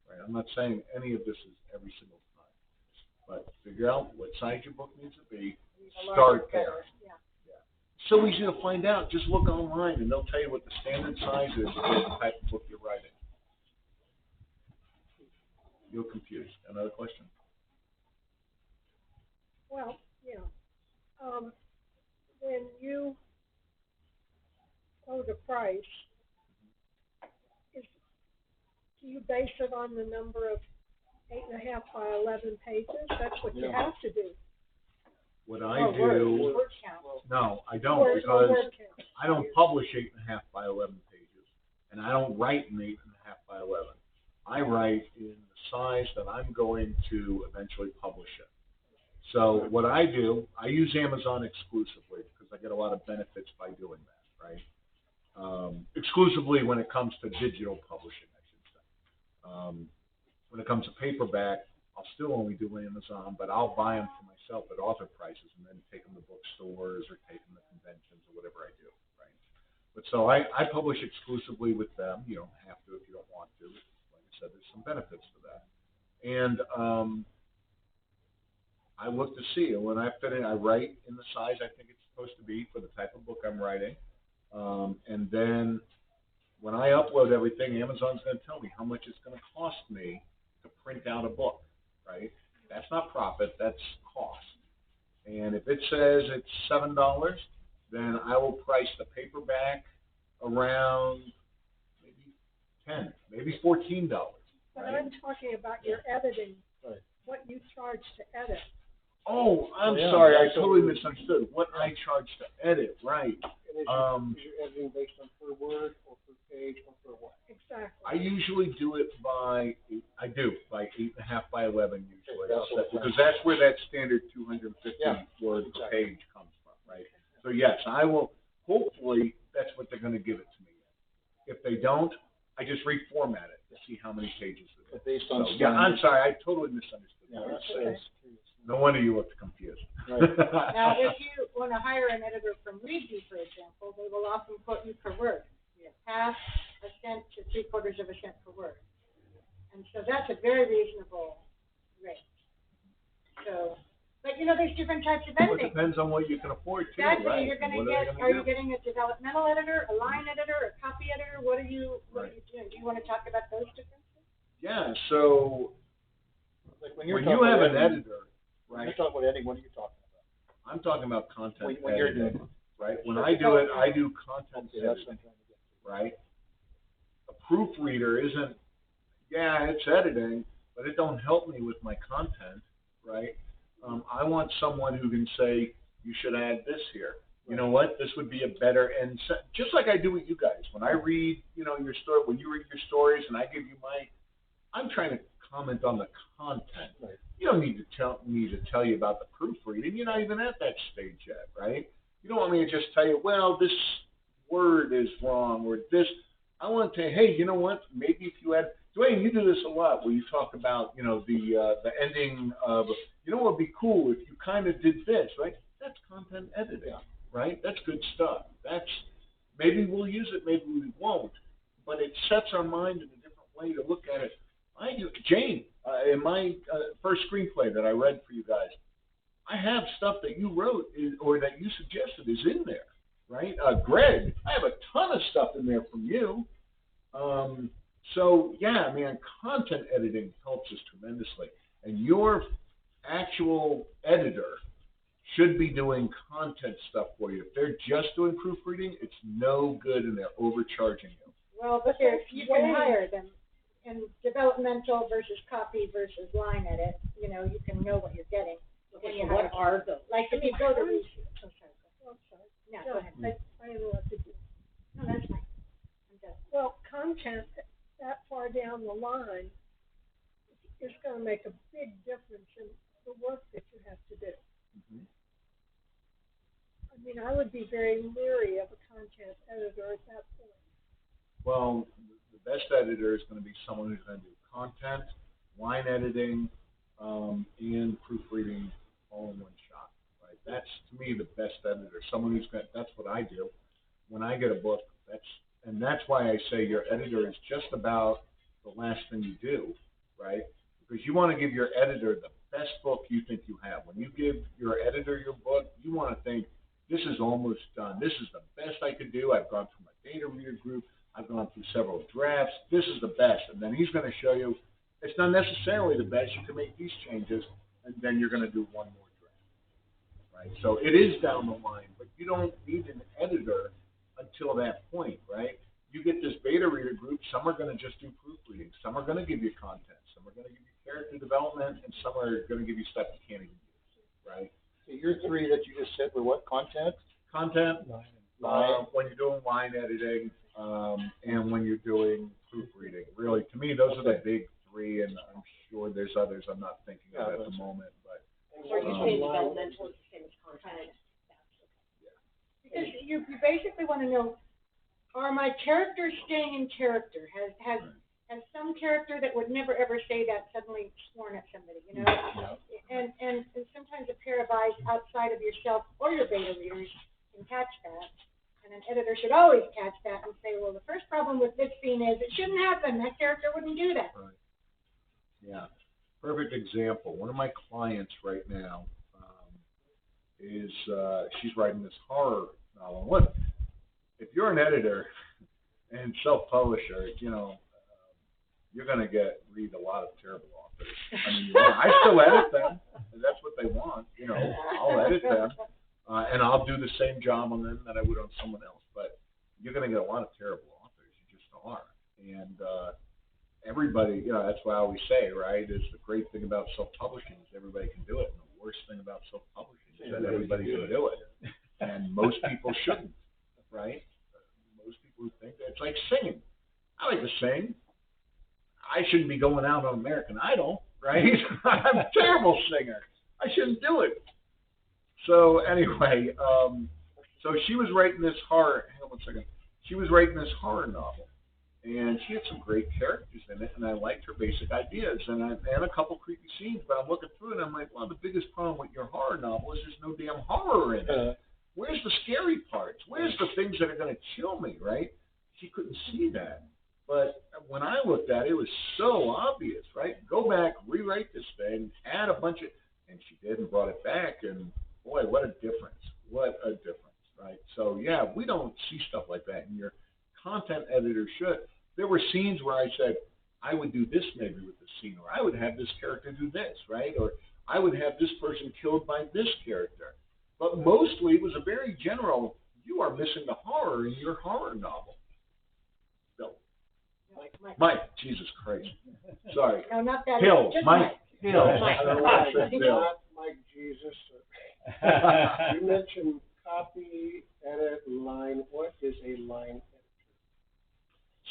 right? I'm not saying any of this is every single time, but figure out what size your book needs to be. Start there. So easy to find out. Just look online, and they'll tell you what the standard size is for the type of book you're writing. You're confused. Another question? Well, when you quote a price, do you base it on the number of 8.5 by 11 pages? That's what you have to do. What I do, Word count. no, I don't, because I don't publish 8.5 by 11 pages, and I don't write in 8.5 by 11. I write in the size that I'm going to eventually publish it. So what I do, I use Amazon exclusively because I get a lot of benefits by doing that, right? Exclusively when it comes to digital publishing, I should say. When it comes to paperback, I'll still only do Amazon, but I'll buy them for myself at author prices and then take them to bookstores or take them to conventions or whatever I do, right? But so I publish exclusively with them. You don't have to if you don't want to. Like I said, there's some benefits to that. And I look to see, and when I fit in, I write in the size I think it's supposed to be for the type of book I'm writing. And then when I upload everything, Amazon's going to tell me how much it's going to cost me to print out a book, right? That's not profit, that's cost. And if it says it's $7, then I will price the paperback around maybe $10, maybe $14. But right? I'm talking about your editing, what you charge to edit. Oh, I'm sorry, I totally misunderstood. What I charge to edit, right? Is your editing based on per word or per page or per what? Exactly. I usually do it by 8.5 by 11 usually, because that's where that standard 250 word per page comes from, right? So yes, I will, hopefully, that's what they're going to give it to me. If they don't, I just reformat it to see how many pages it is. Based on I'm sorry, I totally misunderstood. Yeah, No wonder you looked confused. Right. Now, if you want to hire an editor from Readview, for example, they will often quote you per word. Half a cent to 3/4 of a cent per word. And so that's a very reasonable rate. So, but you know, there's different types of Well, it editing. depends on what you can afford too, Exactly, right? you're gonna What get, they are do? you getting a developmental editor, a line editor, a copy editor? What are you Right. doing? Do you want to talk about those differences? Yeah, so Like when you're when talking you have about an editing, editor, when right, you're talking about editing, what are you talking about? I'm talking about content When you're editing, doing it. right? When I do it, I do content Okay, that's what editing, I'm trying to get to. right? A proofreader isn't, yeah, it's editing, but it don't help me with my content, right? I want someone who can say, you should add this here. You know what? This would be a better end. Just like I do with you guys. When I read, you know, your story, when you read your stories, and I give you my, I'm trying to comment on the content. Right. You don't need to tell me to tell you about the proofreading. You're not even at that stage yet, right? You don't want me to just tell you, well, this word is wrong or this. I want to say, hey, you know what? Maybe if you add, Dwayne, you do this a lot where you talk about, you know, the ending of, you know, what would be cool if you kind of did this, right? That's content editing, right? That's good stuff. That's, maybe we'll use it, maybe we won't, but it sets our mind in a different way to look at it. I do, Jane, in my first screenplay that I read for you guys, I have stuff that you wrote or that you suggested is in there, right? Greg, I have a ton of stuff in there from you. So yeah, man, content editing helps us tremendously, and your actual editor should be doing content stuff for you. If they're just doing proofreading, it's no good, and they're overcharging you. Well, but there's, you can hire them. And developmental versus copy versus line edit, you know, you can know what you're getting. Okay, so what are those? Like if you go to Readview. Oh, sorry. I'm sorry. No, go ahead. I interrupted you. No, that's fine. I'm done. Well, content that far down the line is going to make a big difference in the work that you have to do. Mm-hmm. I mean, I would be very leery of a content editor at that point. Well, the best editor is going to be someone who's going to do content, line editing, and proofreading all in one shot. Right? That's, to me, the best editor. Someone who's got, that's what I do. When I get a book, that's why I say your editor is just about the last thing you do, right? Because you want to give your editor the best book you think you have. When you give your editor your book, you want to think, this is almost done. This is the best I could do. I've gone through my data reader group. I've gone through several drafts. This is the best. And then he's going to show you it's not necessarily the best. You can make these changes, and then you're going to do one more draft. Right? So it is down the line, but you don't need an editor until that point, right? You get this beta reader group. Some are going to just do proofreading. Some are going to give you content. Some are going to give you character development, and some are going to give you stuff you can't even use, right? So your three that you just said were what? Content? Content, Line. when you're doing line editing, and when you're doing proofreading. Really, to me, those are the big three, and I'm sure there's others I'm not thinking of at the moment. But Are you saying developmental is the same as content? Because you basically want to know, are my characters staying in character? Has some character that would never ever say that suddenly sworn at somebody, you know? Yeah. And sometimes a pair of eyes outside of yourself or your beta readers can catch that. And an editor should always catch that and say, well, the first problem with this scene is it shouldn't happen. That character wouldn't do that. Right. Yeah. Perfect example. One of my clients right now is she's writing this horror novel. Look, if you're an editor and self-publisher, you know, you're going to read a lot of terrible authors. I mean, I still edit them, and that's what they want. You know, I'll edit them, and I'll do the same job on them that I would on someone else. But you're going to get a lot of terrible authors. You just are. And everybody, you know, that's what I always say, right, is the great thing about self-publishing is everybody can do it. And the worst thing about self-publishing is that everybody can do it. And most people shouldn't, right? Most people who think that it's like singing. I like to sing. I shouldn't be going out on American Idol, right? I'm a terrible singer. I shouldn't do it. So anyway, so she was writing this horror. Hang on one second. She was writing this horror novel, and she had some great characters in it, and I liked her basic ideas, and a couple creepy scenes. But I'm looking through it, and I'm like, well, the biggest problem with your horror novel is there's no damn horror in it. Where's the scary parts? Where's the things that are going to kill me, right? She couldn't see that. But when I looked at it, it was so obvious, right? Go back, rewrite this thing, add a bunch of, and she did and brought it back, and boy, what a difference. What a difference, right? So, yeah, we don't see stuff like that, and your content editor should. There were scenes where I said, I would do this maybe with the scene, or I would have this character do this, right? Or I would have this person killed by this character. But mostly it was a very general, you are missing the horror in your horror novel. No. Mike, Jesus Christ. Sorry. No, not that. Bill, Just Mike. Bill. Mike. I don't know why I said Bill. Not Mike Jesus. You mentioned copy, edit, line. What is a line editor?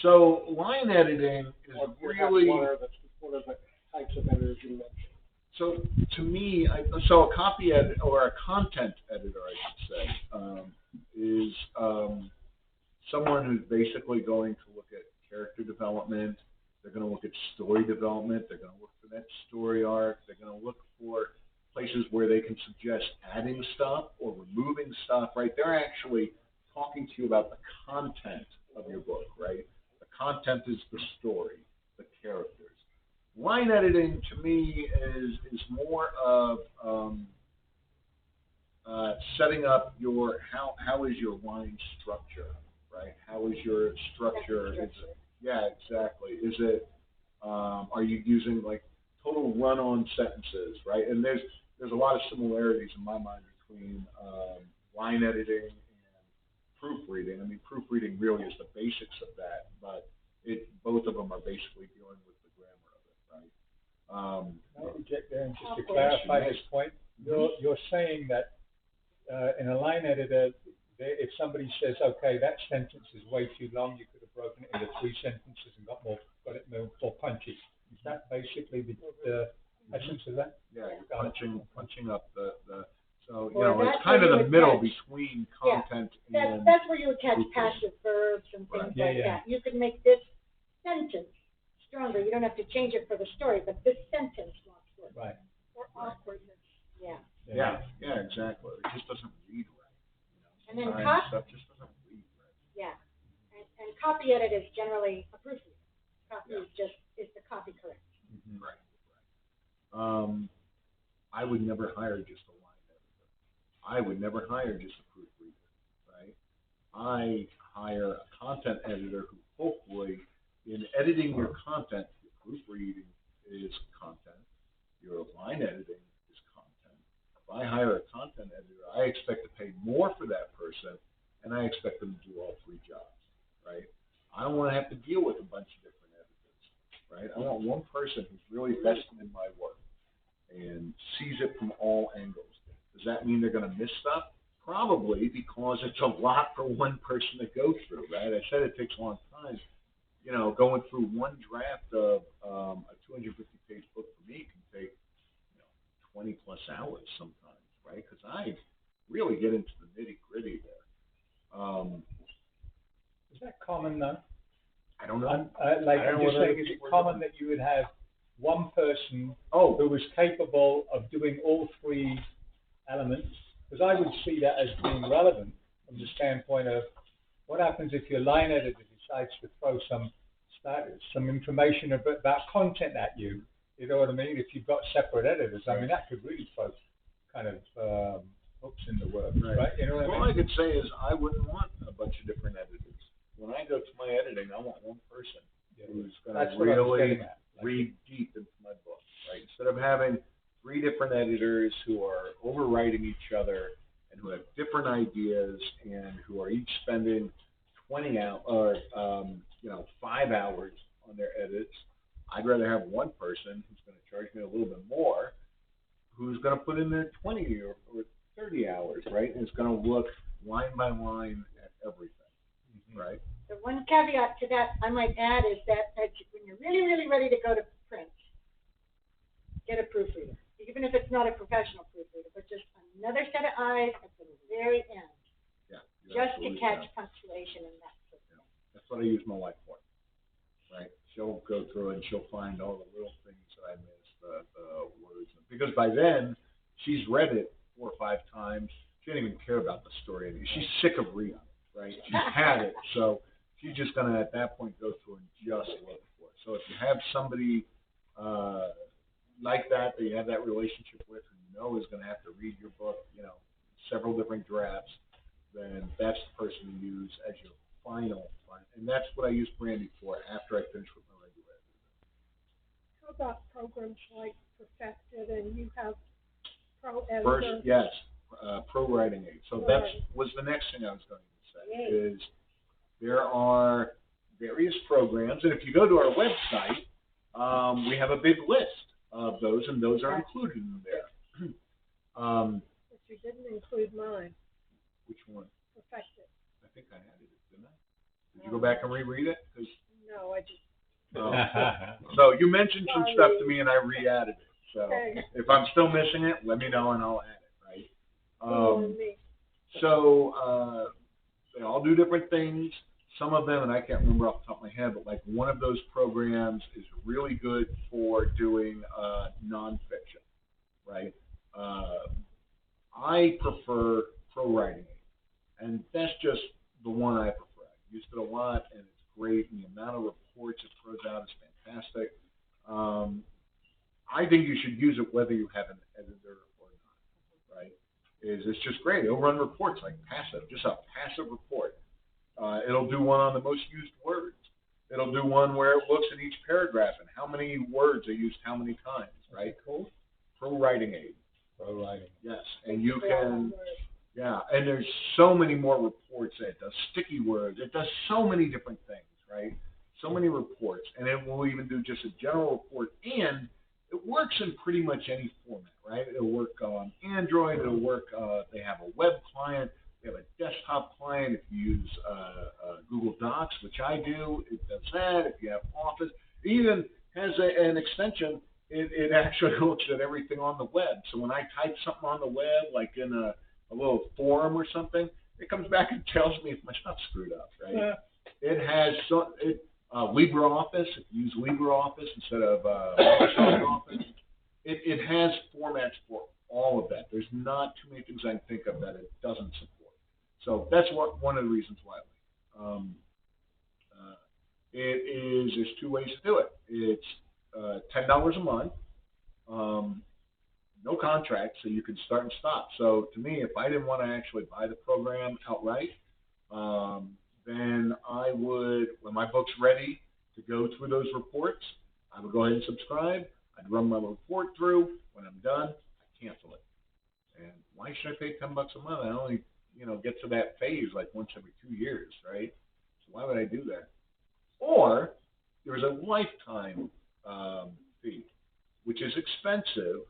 So line editing is really one of the types of editors you mentioned. So to me, so a copy edit or a content editor, I should say, is someone who's basically going to look at character development. They're going to look at story development. They're going to look for that story arc. They're going to look for places where they can suggest adding stuff or removing stuff. Right? They're actually talking to you about the content of your book. Right? The content is the story, the characters. Line editing to me is more of setting up your how is your line structure, right? How is your structure? Yeah, exactly. Is it are you using like total run-on sentences, right? And there's a lot of similarities in my mind between line editing and proofreading. I mean, proofreading really is the basics of that, but both of them are basically dealing with the grammar of it, right? Can I interject there, and just to clarify this point, you're saying that in a line editor, if somebody says, okay, that sentence is way too long, you could have broken it into 3 sentences and got it more punchy. Is that basically the essence of that? Yeah, you're punching up the so you Or know, it's that's kind where of you the middle attach- between content and That's where you attach proofreading. passive verbs and things Right. Yeah, like yeah. that. You could make this sentence stronger. You don't have to change it for the story, but this sentence wants work. Right. Or awkwardness. Yeah. Yeah, exactly. It just doesn't read right. And then Sometimes stuff just doesn't read right. Yeah. And copy edit is generally a proofreader. Copy is the copy correct. Mm-hmm. Right. I would never hire just a line editor. I would never hire just a proofreader, right? I hire a content editor who hopefully, in editing your content, your proofreading is content, your line editing is content. If I hire a content editor, I expect to pay more for that person, and I expect them to do all 3 jobs, right? I don't want to have to deal with a bunch of different editors, right? I want one person who's really vested in my work and sees it from all angles. Does that mean they're going to miss stuff? Probably, because it's a lot for one person to go through, right? I said it takes a long time. You know, going through one draft of a 250-page book for me can take 20+ hours sometimes, right? Because I really get into the nitty-gritty there. Is that common though? I don't know. I'm just saying, is it common that you would have one person who was capable of doing all 3 elements? Because I would see that as being relevant from the standpoint of what happens if your line editor decides to throw some information about content at you. You know what I mean? If you've got separate editors, I mean, that could really throw kind of hooks in the works, right? You know what I mean? All I could say is I wouldn't want a bunch of different editors. When I go to my editing, I want one person who's going to really read deep into my book, right? Instead of having 3 different editors who are overwriting each other and who have different ideas and who are each spending 20 hours or 5 hours on their edits, I'd rather have one person who's going to charge me a little bit more, who's going to put in their 20 or 30 hours, right? And it's going to look line by line at everything, right? The one caveat to that I might add is that when you're really, really ready to go to print, get a proofreader. Even if it's not a professional proofreader, but just another set of eyes at the very end. Yeah. Just to catch punctuation and that sort of thing. That's what I use my wife for, right? She'll go through and she'll find all the little things that I missed, the words. Because by then, she's read it 4 or 5 times. she didn't even care about the story anymore. She's sick of reading, right? She's had it, so she's just gonna at that point go through and just look for it. So if you have somebody like that you have that relationship with, who you know is gonna have to read your book, several different drafts, then that's the person to use as your final. And that's what I use Brandy for after I finish with my regular editor. How about programs like Perfected, and you have ProEditor? First, yes, ProWriting aid. So that was the next thing I was going to say, is there are various programs, and if you go to our website, we have a big list of those, and those are included in there. But you didn't include mine. Which one? Perfected. I think I added it, didn't I? Did you go back and reread it? No, I just. So you mentioned some stuff to me, and I re-added it. So if I'm still missing it, let me know, and I'll add it, right? So they all do different things. Some of them, and I can't remember off the top of my head, but like one of those programs is really good for doing nonfiction, right? I prefer ProWriting, and that's just the one I prefer. I've used it a lot, and it's great, and the amount of reports it throws out is fantastic. I think you should use it whether you have an editor or not, right? It's just great. It'll run reports like passive, just a passive report. It'll do one on the most used words. It'll do one where it looks at each paragraph and how many words are used how many times, right? Cool. ProWriting aid. ProWriting. Yes, and you can, and there's so many more reports that it does. Sticky words. It does so many different things, right? So many reports, and it will even do just a general report, and it works in pretty much any format, right? It'll work on Android. It'll work. They have a web client. They have a desktop client. If you use Google Docs, which I do, it does that. If you have Office, it even has an extension. It actually looks at everything on the web. So when I type something on the web, like in a little forum or something, it comes back and tells me if my stuff's screwed up, right? It has LibreOffice. If you use LibreOffice instead of Microsoft Office, it has formats for all of that. There's not too many things I can think of that it doesn't support. So that's one of the reasons why I like it. There's two ways to do it. It's $10 a month, no contract, so you can start and stop. So to me, if I didn't want to actually buy the program outright, then I would, when my book's ready to go through those reports, I would go ahead and subscribe. I'd run my report through. When I'm done, I cancel it. And why should I pay $10 a month? I only, get to that phase like once every 2 years, right? So why would I do that? Or there's a lifetime fee, which is expensive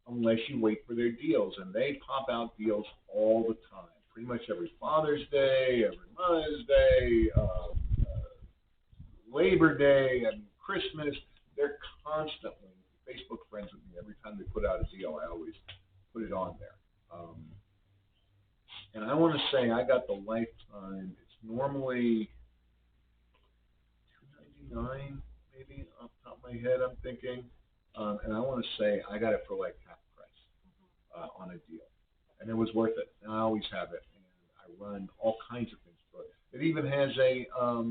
unless you wait for their deals, and they pop out deals all the time. Pretty much every Father's Day, every Mother's Day, Labor Day, and Christmas. They're constantly Facebook friends with me. Every time they put out a deal, I always put it on there. And I want to say I got the lifetime. It's normally $2.99, maybe off the top of my head. I'm thinking, and I want to say I got it for like half price on a deal, and it was worth it. And I always have it, and I run all kinds of things for it. It even has a I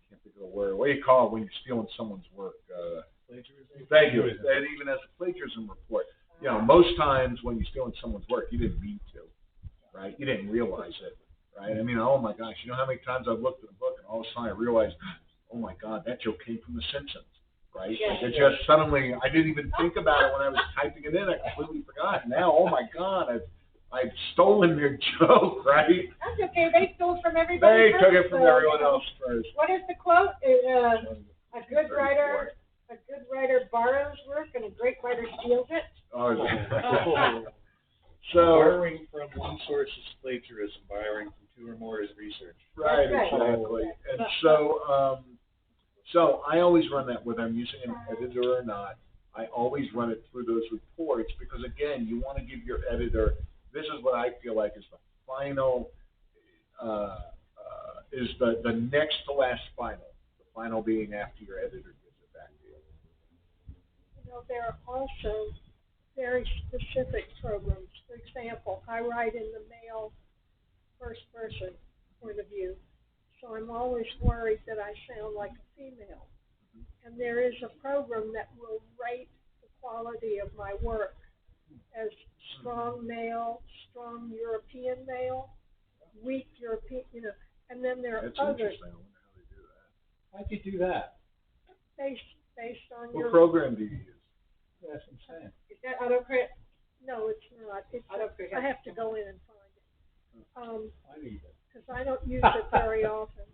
can't think of a word. What do you call it when you're stealing someone's work? Plagiarism. Thank you. It even has a plagiarism report. Most times when you're stealing someone's work, you didn't mean to, right? You didn't realize it, right? I mean, oh my gosh, you know how many times I've looked at a book and all of a sudden I realized, oh my God, that joke came from The Simpsons, right? Yeah, Like it just suddenly, I didn't even think about it when I was typing it in. I completely forgot. Now, oh my God, I've stolen their joke, right? That's okay. They stole from everybody. They took it from everyone else first. What is the quote? A good writer borrows work, and a great writer steals it. Oh, so borrowing from one source is plagiarism. Borrowing from two or more is research. Right, exactly. And so I always run that whether I'm using an editor or not. I always run it through those reports because again, you want to give your editor. This is what I feel like is the final, is the next to last final. The final being after your editor gives it back to you. There are also very specific programs. For example, I write in the male first person point of view, so I'm always worried that I sound like a female. And there is a program that will rate the quality of my work as strong male, strong European male, weak European, and then there are That's others interesting. I wonder how they do that. How'd you do that? based on What your. program do you use? That's what I'm saying. Is that AutoCrit? No, it's not. I have to go in and find it. I need it. Because I don't use it very often.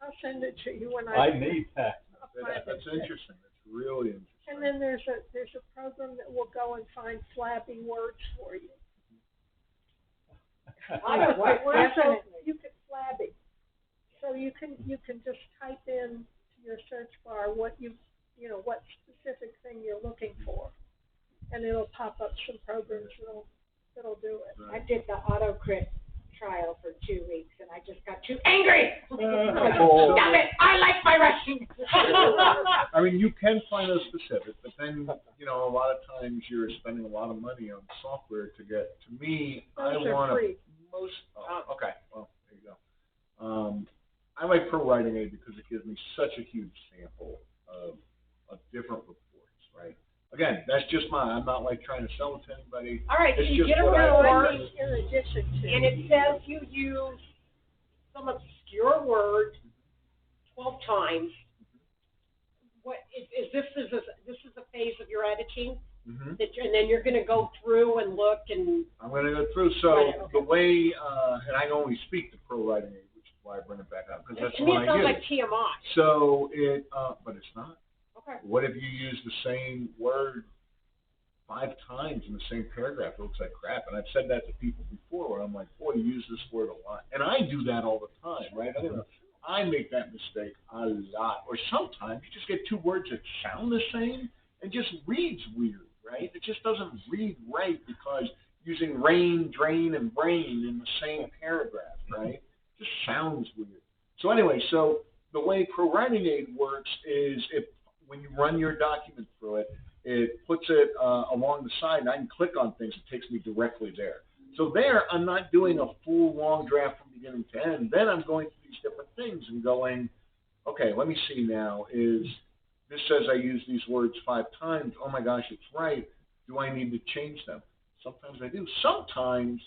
I'll send it to you when I need that. I'll find That's it. interesting. That's really interesting. And then there's a program that will go and find flabby words for you. AutoCrit, Words so definitely. you can flabby. So you can just type in to your search bar what what specific thing you're looking for, and it'll pop up some programs that'll do it. I did the AutoCrit trial for 2 weeks, and I just got too angry. Oh. Stop it! I like my writing. I mean, you can find those specific, but then, a lot of times you're spending a lot of money on software to get, to me, I Those are want free. okay, well, there you go. I like ProWriting Aid because it gives me such a huge sample of different reports, right? Again, that's just mine. I'm not like trying to sell it to anybody. All right, so It's you just get a what I report, think. In addition to. and it says you use some obscure word 12 times. What is this? This is a phase of your editing, Mm-hmm. and then you're going to go through and look and. I'm going to go through. So Right, okay. the way, and I only speak to ProWriting Aid, which is why I bring it back up, because that's To me, what it I sounds use. like TMI. So but it's not. Okay. What if you use the same word 5 times in the same paragraph? It looks like crap. And I've said that to people before where I'm like, boy, you use this word a lot. And I do that all the time, right? I make that mistake a lot. Or sometimes you just get 2 words that sound the same and just reads weird, right? It just doesn't read right because using rain, drain, and brain in the same paragraph, right? It just sounds weird. So anyway, the way ProWriting Aid works is when you run your document through it, it puts it along the side, and I can click on things. It takes me directly there. So there, I'm not doing a full long draft from beginning to end. Then I'm going through these different things and going, okay, let me see now. This says I use these words 5 times. Oh my gosh, it's right. Do I need to change them? Sometimes I do. Sometimes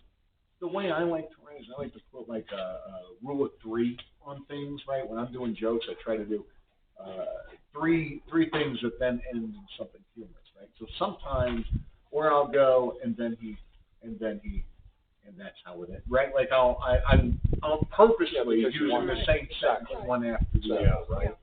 the way I like to write is I like to put like a rule of 3 on things, right? When I'm doing jokes, I try to do three things that then end in something humorous, right? So sometimes, or I'll go and that's how it ends, right? Like I'll purposely using the same sentence one after the other, right?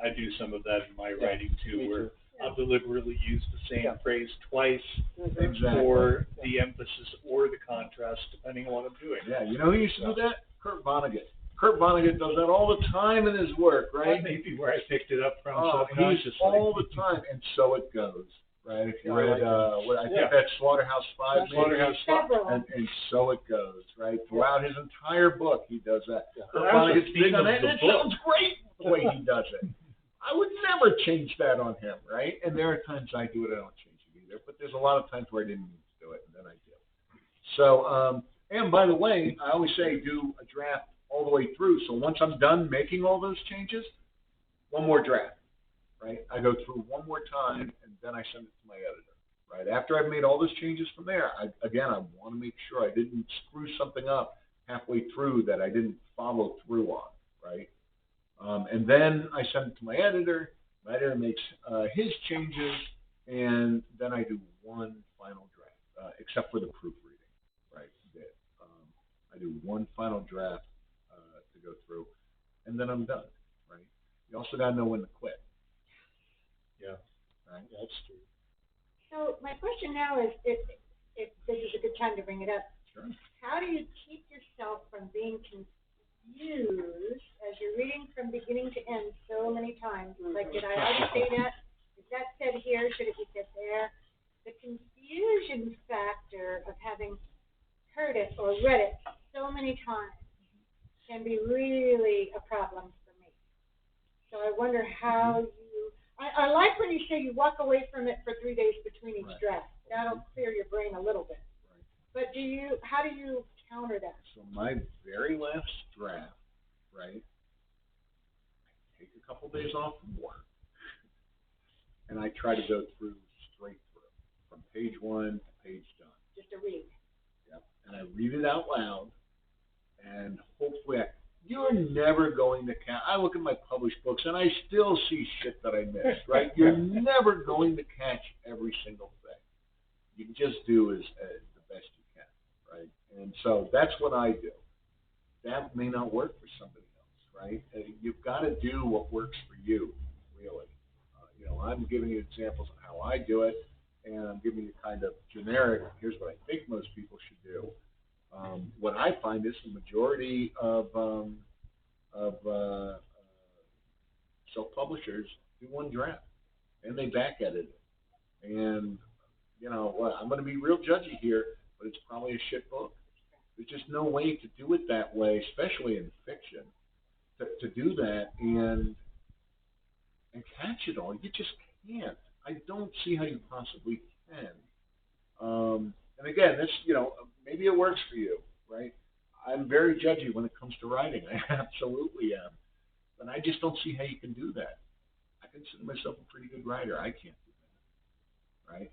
I do some of that in my writing too, where I'll deliberately use the same phrase twice Exactly. for the emphasis or the contrast, depending on what I'm doing. Yeah, you know who used to do that? Kurt Vonnegut. Kurt Vonnegut does that all the time in his work, right? That may be where I picked it up from He's subconsciously. all the time, and so it goes, right? If you read, I think that's Slaughterhouse 5, maybe, and so it goes, right? Throughout his entire book, he does that. Kurt Vonnegut's big on that, and it sounds great the way he does it. I would never change that on him, right? And there are times I do it, I don't change it either, but there's a lot of times where I didn't need to do it, and then I do. So, and by the way, I always say do a draft all the way through. So once I'm done making all those changes, one more draft, right? I go through one more time, and then I send it to my editor, right? After I've made all those changes from there, I want to make sure I didn't screw something up halfway through that I didn't follow through on, right? And then I send it to my editor. My editor makes his changes, and then I do one final draft, except for the proofreading, right? I do one final draft to go through, and then I'm done, right? You also got to know when to quit. Yeah. Right? That's true. So my question now is, if this is a good time to bring it up, Sure. how do you keep yourself from being confused as you're reading from beginning to end so many times? Like, did I already say that? Is that said here? Should it be said there? The confusion factor of having heard it or read it so many times can be really a problem for me. So I wonder how you. I like when you say you walk away from it for 3 days between each draft. that'll clear your brain a little bit. Right. But how do you counter that? So my very last draft, right, I take a couple days off from work, and I try to go straight through, from page 1 to page done. Just to read. Yep. And I read it out loud, and hopefully you're never going to catch. I look at my published books, and I still see shit that I missed, right? You're never going to catch every single thing. You just do as the best you can, right? And so that's what I do. That may not work for somebody else, right? You've got to do what works for you, really. I'm giving you examples of how I do it, and I'm giving you kind of generic, here's what I think most people should do. What I find is the majority of self-publishers do one draft, and they back edit it. And, I'm going to be real judgy here, but it's probably a shit book. There's just no way to do it that way, especially in fiction, to do that and catch it all. You just can't. I don't see how you possibly can. And again, this, maybe it works for you, right? I'm very judgy when it comes to writing. I absolutely am. But I just don't see how you can do that. I consider myself a pretty good writer. I can't do that, right?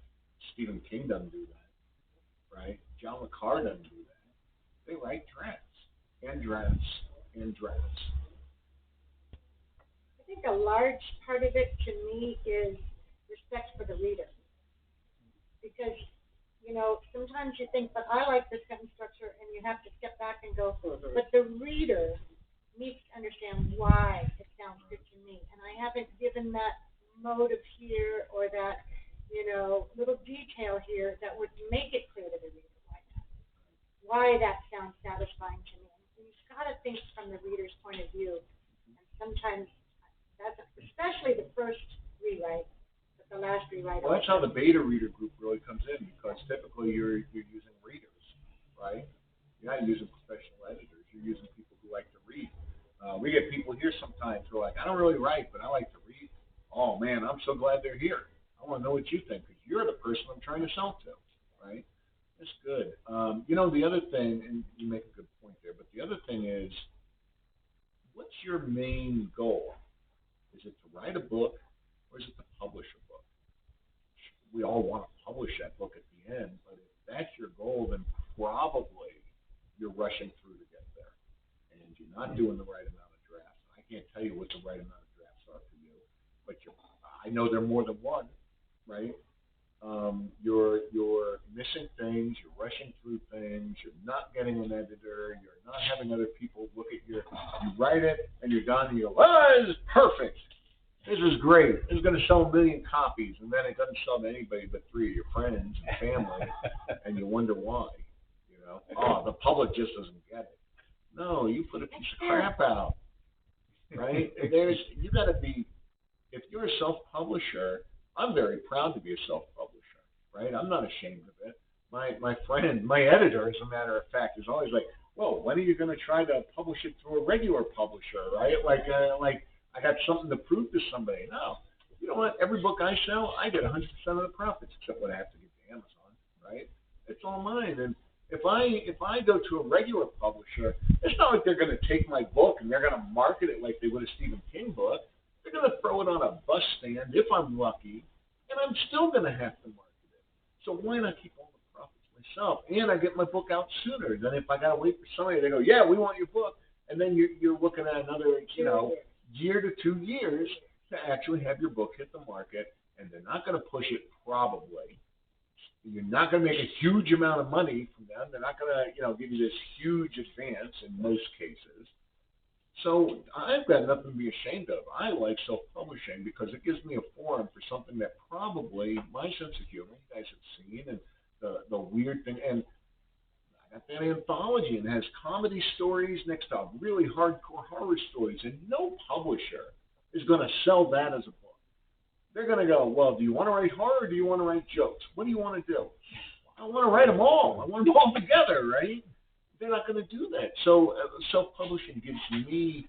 Stephen King doesn't do that, right? John le Carre doesn't do that. They write drafts and drafts and drafts. I think a large part of it, to me, is respect for the reader. Because, sometimes you think, but I like this sentence structure, and you have to step back and go, but the reader needs to understand why it sounds good to me. And I haven't given that motive here or that, little detail here that would make it clear to the reader why that sounds satisfying to me. And you've got to think from the reader's point of view. And sometimes that's especially the first rewrite, but the last rewrite. Well, that's how the beta reader group really comes in, because typically you're using readers, right? You're not using professional editors. You're using people who like to read. We get people here sometimes who are like, I don't really write, but I like to read. Oh, man, I'm so glad they're here. I want to know what you think, because you're the person I'm trying to sell to, right? That's good. The other thing, and you make a good point there, but the other thing is, what's your main goal? Is it to write a book, or is it to publish a book? We all want to publish that book at the end, but if that's your goal, then probably you're rushing through to get there, and you're not doing the right amount of drafts. I can't tell you what the right amount of drafts are for you, but I know there are more than one, right? You're missing things, you're rushing through things, you're not getting an editor, you're not having other people look at you write it, and you're done, and you go, this is perfect. This is great. This is going to sell 1 million copies, and then it doesn't sell to anybody but 3 of your friends and family, and you wonder why. The public just doesn't get it. No, you put a piece of crap out, right? You got to be, if you're a self-publisher, I'm very proud to be a self-publisher, right? I'm not ashamed of it. My friend, my editor, as a matter of fact, is always like, well, when are you going to try to publish it through a regular publisher, right? Like I got something to prove to somebody. No. You know what? Every book I sell, I get 100% of the profits, except what I have to give to Amazon, right? It's all mine. And if I go to a regular publisher, it's not like they're going to take my book and they're going to market it like they would a Stephen King book. They're going to throw it on a bus stand, if I'm lucky, and I'm still going to have to market it. So why not keep all the profits myself? And I get my book out sooner than if I got to wait for somebody. They go, yeah, we want your book. And then you're looking at another, year to 2 years to actually have your book hit the market, and they're not going to push it probably. You're not going to make a huge amount of money from them. They're not going to, give you this huge advance in most cases. So I've got nothing to be ashamed of. I like self-publishing because it gives me a forum for something that probably my sense of humor, you guys have seen, and the weird thing, and I got that anthology, and it has comedy stories next to really hardcore horror stories, and no publisher is going to sell that as a book. They're going to go, well, do you want to write horror or do you want to write jokes? What do you want to do? I want to write them all. I want them all together, right? They're not going to do that. So self-publishing gives me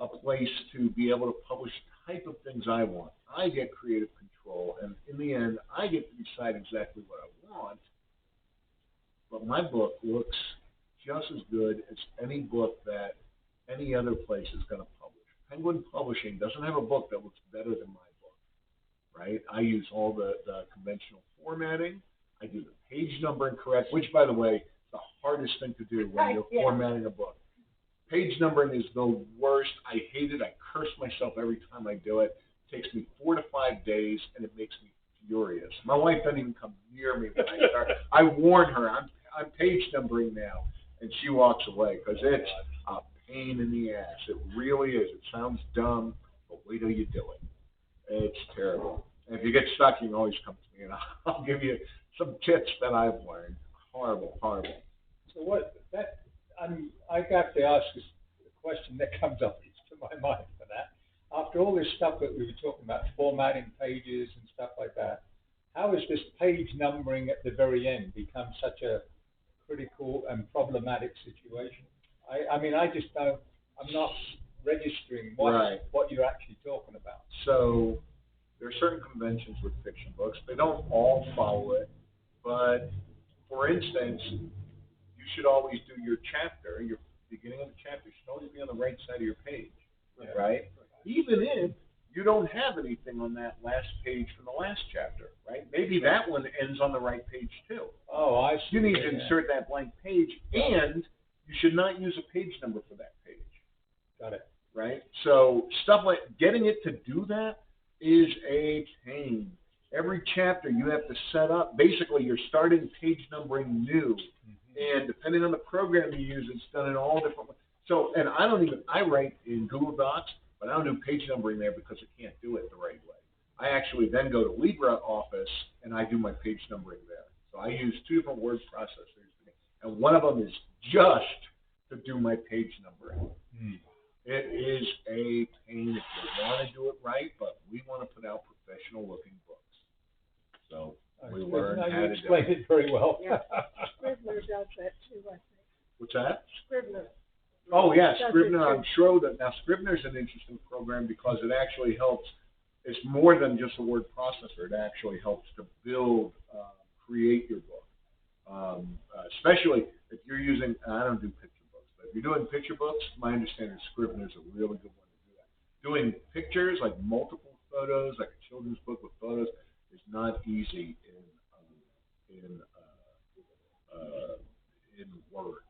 a place to be able to publish the type of things I want. I get creative control, and in in the end, I get to decide exactly what I want, but my book looks just as good as any book that any other place is going to publish. Penguin Publishing doesn't have a book that looks better than my book, right? I use all the conventional formatting. I do the page numbering correct, which, by the way, is the hardest thing to do when you're formatting a book. Page numbering is the worst. I hate it. I curse myself every time I do it. It takes me 4 to 5 days, and it makes me furious. My wife doesn't even come near me when I start. I warn her, I'm page numbering now, and she walks away because it's a pain in the ass. It really is. It sounds dumb, but wait till you do it. It's terrible. And if you get stuck, you can always come to me, and I'll give you some tips that I've learned. Horrible. So I got to ask this question that comes up to my mind for that. After all this stuff that we were talking about, formatting pages and stuff like that, how has this page numbering at the very end become such a critical and problematic situation? I just don't, I'm not registering what you're actually talking about. So there are certain conventions with fiction books. They don't all follow it, but for instance, you should always do your chapter, your beginning of the chapter should always be on the right side of your page, right? Even if you don't have anything on that last page from the last chapter, right? Maybe that one ends on the right page too. Oh, I see. You need to insert that blank page, and you should not use a page number for that page. Got it. Right? So stuff like getting it to do that is a pain. Every chapter you have to set up. Basically, you're starting page numbering new, and depending on the program you use, it's done in all different ways. So, and I write in Google Docs, but I don't do page numbering there because I can't do it the right way. I actually then go to LibreOffice and I do my page numbering there. So I use 2 different word processors, and one of them is just to do my page numbering. It is a pain if you want to do it right, but we want to put out professional-looking books. So we learn how to do it. You explained it very well. Yeah. Scrivener does that too, I think. What's that? Scrivener. Oh, yeah, Scrivener. I'm sure that now Scrivener's an interesting program because it actually helps. It's more than just a word processor. It actually helps to build, create your book. Especially if you're using, I don't do picture books, but if you're doing picture books, my understanding is Scrivener's a really good one to do that. Doing pictures, like multiple photos, like a children's book with photos, is not easy in Word,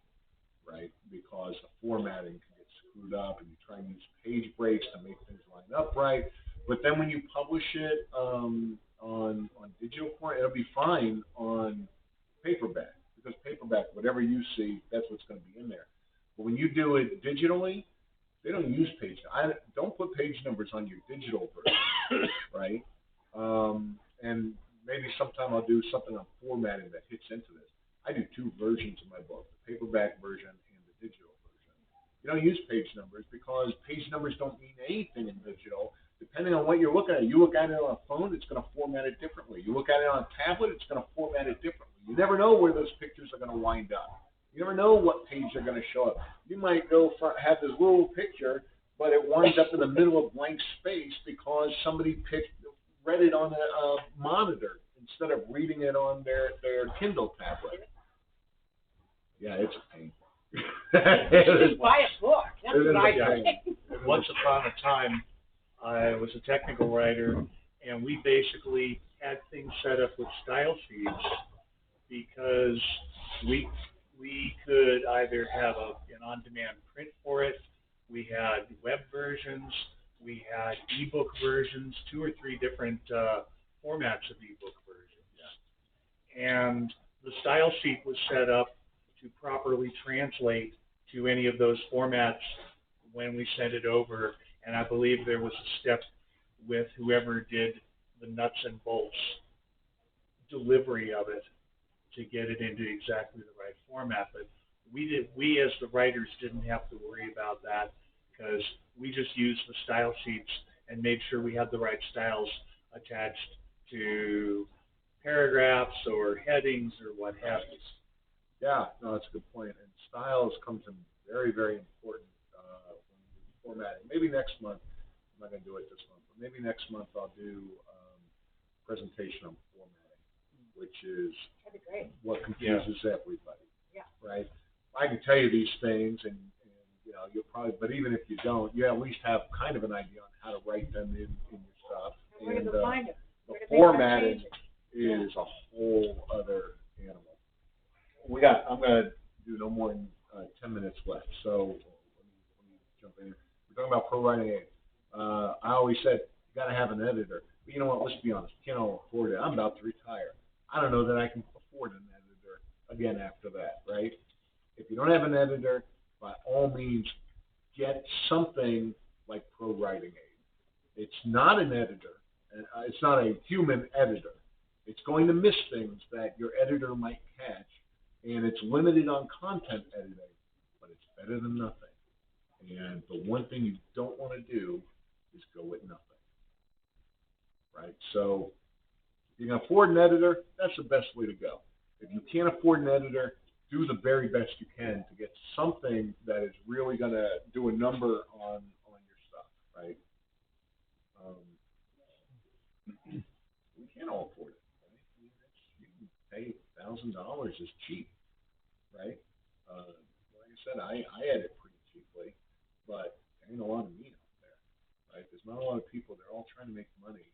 right? Because the formatting can get screwed up, and you try and use page breaks to make things line up right. But then when you publish it on digital format, it'll be fine on paperback, because paperback, whatever you see, that's what's going to be in there. But when you do it digitally, they don't use page. Don't put page numbers on your digital version, right? And maybe sometime I'll do something on formatting that hits into this. I do 2 versions of my book, the paperback version and the digital version. You don't use page numbers because page numbers don't mean anything in digital. Depending on what you're looking at, you look at it on a phone, it's going to format it differently. You look at it on a tablet, it's going to format it differently. You never know where those pictures are going to wind up. You never know what page they're going to show up. You might have this little picture, but it winds up in the middle of blank space because somebody read it on a monitor instead of reading it on their Kindle tablet. Yeah, it's a pain. Just buy a book. That's what I think. Once upon a time, I was a technical writer, and we basically had things set up with style sheets because we could either have an on-demand print for it, we had web versions, we had ebook versions, 2 or 3 different formats of ebook versions. And the style sheet was set up to properly translate to any of those formats when we sent it over. And I believe there was a step with whoever did the nuts and bolts delivery of it to get it into exactly the right format. But we as the writers didn't have to worry about that because we just used the style sheets and made sure we had the right styles attached to paragraphs or headings or what have you. Yeah, no, that's a good point. And styles comes in very, very important when you do formatting. Maybe next month, I'm not going to do it this month, but maybe next month I'll do presentation on formatting, which is That'd be great. what confuses everybody. Yeah. Right? I can tell you these things, and you know, you'll probably, but even if you don't, you at least have kind of an idea on how to write them in your stuff. And where to find it? The Where to make formatting changes. is a whole other animal. I'm going to do no more than 10 minutes left, so let me jump in. We're talking about ProWriting 8. I always said, you got to have an editor. But you know what, let's be honest, you can't all afford it. I'm about to retire. I don't know that I can afford an editor again after that, right? If you don't have an editor, by all means, get something like ProWriting 8. It's not an editor. It's not a human editor. It's going to miss things that your editor might catch, and it's limited on content editing, but it's better than nothing. And the one thing you don't want to do is go with nothing, right? So if you can afford an editor, that's the best way to go. If you can't afford an editor, do the very best you can to get something that is really going to do a number on your stuff, right? We can't all afford it, right? I mean, you can pay $1,000 is cheap, right? Like I said, I edit pretty cheaply, but there ain't a lot of me out there, right? There's not a lot of people. They're all trying to make money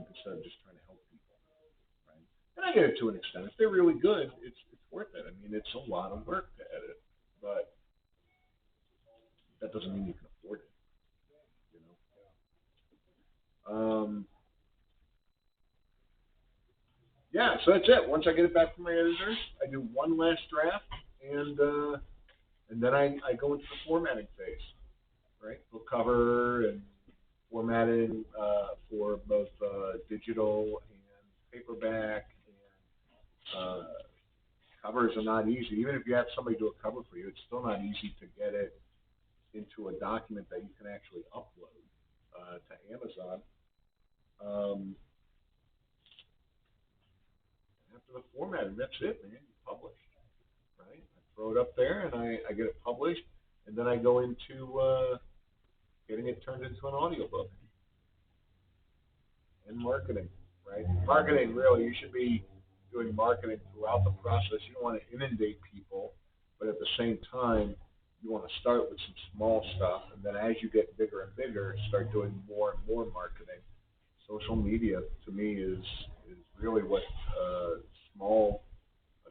instead of just trying to help people, right? And I get it to an extent. If they're really good, it's worth it. I mean, it's a lot of work to edit, but that doesn't mean you can afford it, you know? Yeah, so that's it. Once I get it back from my editors, I do one last draft, and then I go into the formatting phase, right? Book cover and formatting for both digital and paperback. And covers are not easy. Even if you have somebody do a cover for you, it's still not easy to get it into a document that you can actually upload to Amazon. After the formatting, that's it, man. You publish, right? I throw it up there, and I get it published, and then I go into getting it turned into an audiobook. And marketing, right? Marketing, really, you should be doing marketing throughout the process. You don't want to inundate people, but at the same time, you want to start with some small stuff, and then as you get bigger and bigger, start doing more and more marketing. Social media, to me, is really what a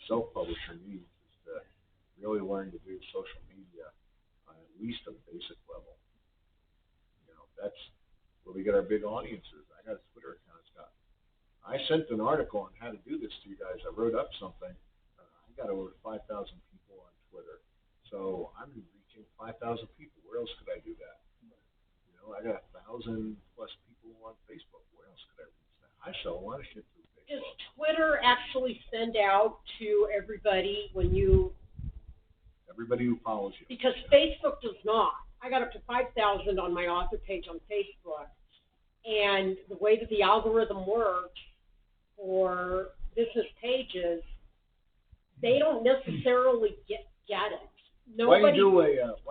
self-publisher needs, is to really learn to do social media on at least a basic level. You know, that's where we get our big audiences. I got a Twitter account, Scott. I sent an article on how to do this to you guys. I wrote up something. I got over 5,000 people on Twitter. So I'm reaching 5,000 people. Where else could I do that? You know, I got 1,000+ people on Facebook. Where else could I reach that? I sell a lot of shit through Facebook. Does Twitter actually send out to everybody when you... Everybody who follows you. Because Facebook does not. I got up to 5,000 on my author page on Facebook. And the way that the algorithm works for business pages, they don't necessarily get it. Nobody's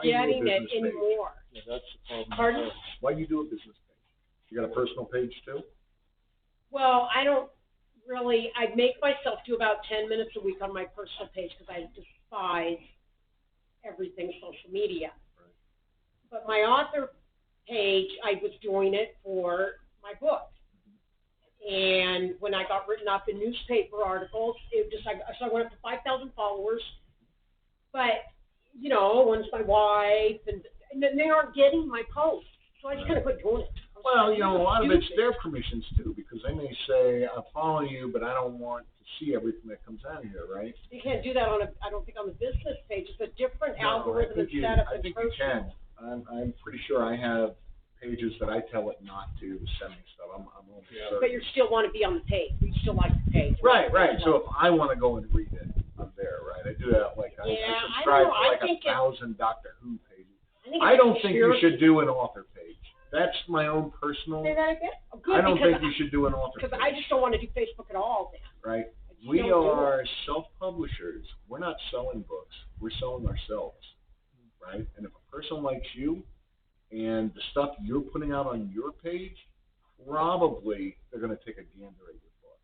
getting it anymore. Yeah, that's the problem. Pardon? Why do you do a business page? You got a personal page too? Well, I don't really. I make myself do about 10 minutes a week on my personal page because I despise everything social media. Right. But my author page, I was doing it for my book. And when I got written up in newspaper articles, so I went up to 5,000 followers. But, you know, one's my wife, and they aren't getting my posts. So I just kind of quit doing it. Well, you know, a lot of it's their permissions too, because they may say, I'm following you, but I don't want to see everything that comes out of here, right? You can't do that I don't think on the business page. It's a different algorithm I think set up. I think you can. I'm pretty sure I have pages that I tell it not to send me stuff. I'm almost certain. But you still want to be on the page. You still like the page. Right. So if I want to go and read it, I'm there, right? I do that. Like I subscribe to like 1,000 Doctor Who pages. I don't think you should do an author page. That's my own personal. Say that again? Oh, good, I don't think you should do an author page. Because I just don't want to do Facebook at all then. Right. We are self-publishers. We're not selling books. We're selling ourselves, right? And if a person likes you and the stuff you're putting out on your page, probably they're going to take a gander at your book.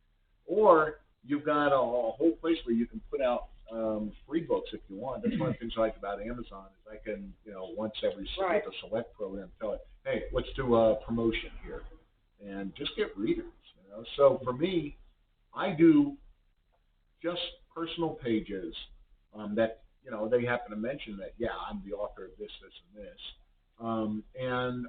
Or you've got a whole place where you can put out free books if you want. That's one of the things I like about Amazon is I can, once every with a select program, tell it, hey, let's do a promotion here, and just get readers. So for me, I do just personal pages that they happen to mention that I'm the author of this, this, and this, and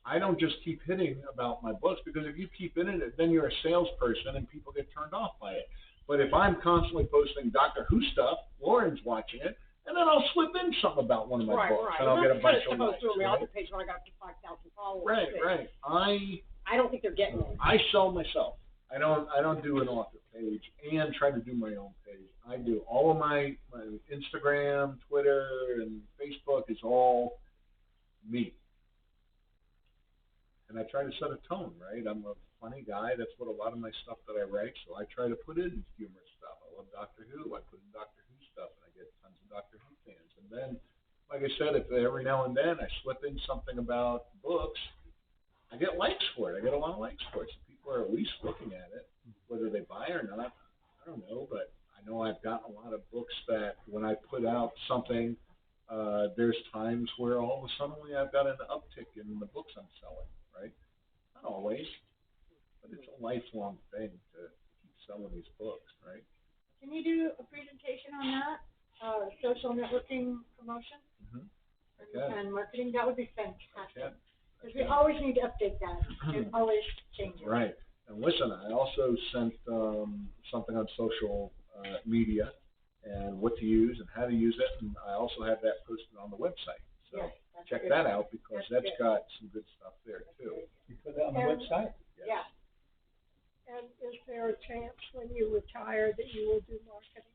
I don't just keep hitting about my books, because if you keep hitting it, then you're a salesperson and people get turned off by it. But if I'm constantly posting Doctor Who stuff, Lauren's watching it, and then I'll slip in something about one of my books, and I'll get a bunch of likes. On the other page when I got to 5,000 followers. Right. I don't think they're getting it. I sell myself. I don't do an author page and try to do my own page. I do all of my Instagram, Twitter, and Facebook is all me. And I try to set a tone, right? I'm a funny guy. That's what a lot of my stuff that I write. So I try to put in humorous stuff. I love Doctor Who. I put in Doctor Who stuff, and I get tons of Doctor Who fans. And then, like I said, if every now and then I slip in something about books, I get likes for it. I get a lot of likes for it. So people are at least looking at it, whether they buy or not. I don't know, but I know I've gotten a lot of books that when I put out something, there's times where all of a sudden I've got an uptick in the books I'm selling. Right? Not always, but it's a lifelong thing to keep selling these books, right? Can you do a presentation on that? Social networking promotion? And marketing? That would be fantastic. Because we always need to update that. It always changes. Right. And listen, I also sent something on social media and what to use and how to use it, and I also have that posted on the website. So check that out, because that's got some good stuff there too. You put that on the website? Yeah. And is there a chance when you retire that you will do marketing?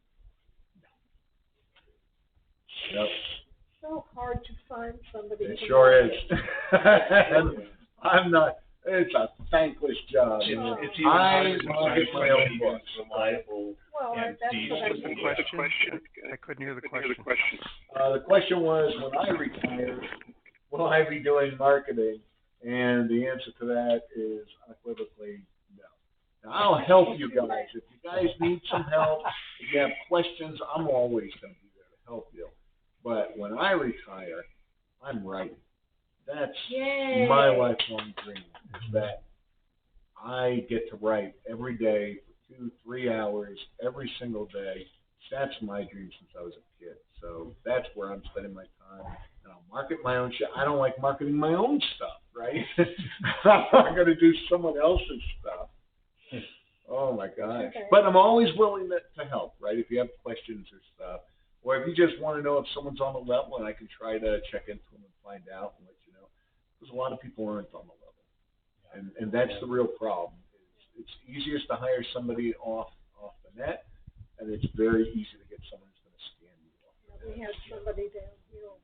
Yep. So hard to find somebody. It sure is. I'm not. It's a thankless job. It's even harder to find somebody who's reliable. Well, and that's decent. what I mean. Question? I couldn't hear the question. The question was, when I retire, will I be doing marketing? And the answer to that is unequivocally no. Now, I'll help you guys. If you guys need some help, if you have questions, I'm always going to be there to help you. But when I retire, I'm writing. That's my lifelong dream, is that I get to write every day for 2-3 hours, every single day. That's my dream since I was a kid. So that's where I'm spending my time. And I'll market my own shit. I don't like marketing my own stuff, right? I'm not going to do someone else's stuff. Oh, my gosh. Okay. But I'm always willing to help, right? If you have questions or stuff. Or if you just want to know if someone's on the level, and I can try to check into them and find out and let you know. Because a lot of people aren't on the level. And that's the real problem. It's easiest to hire somebody off the net, and it's very easy to get someone who's going to scan you off. We had somebody down here.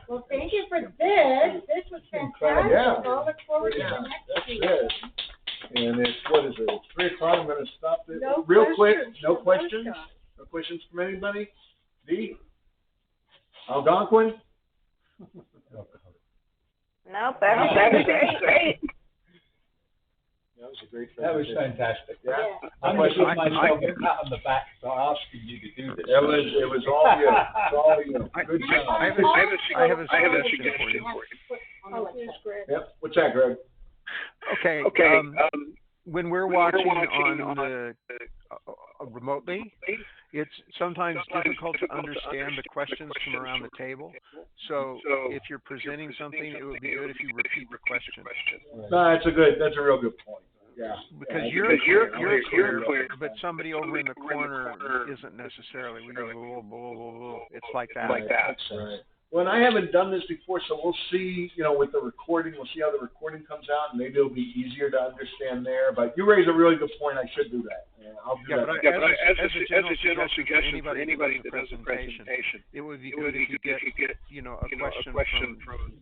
Well, thank you for this. This was fantastic. Yeah. I'll look forward to the next week. That's it. And it's, what is it? It's 3 o'clock. I'm going to stop it No real quick. No questions. No questions from anybody? Dee? Algonquin? No, that was great. That was a great That was presentation. fantastic. Yeah. I'm going to give myself a pat on the back for asking you to do this. It was all you. It's all you. Good job. I have a suggestion for you. Oh, here's Greg. Yep. What's that, Greg? Okay. When we're watching on the remotely, it's sometimes difficult to understand the questions from around the table. So if you're presenting something, it would be good if you repeat the question. No, that's a real good point. Yeah. Because you're clear, but somebody over in the corner isn't necessarily. It's like that. That's right. Well, I haven't done this before, so we'll see, with the recording, we'll see how the recording comes out, and maybe it'll be easier to understand there. But you raise a really good point. I should do that. I'll do that. But as a general suggestion for anybody that does a presentation, it would be good if you get, a question from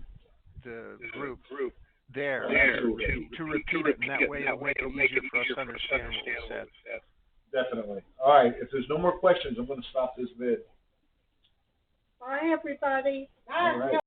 the group there to repeat it, and that way it'll make it easier for us to understand what was said. Definitely. All right. If there's no more questions, I'm going to stop this vid. Bye, everybody. All right.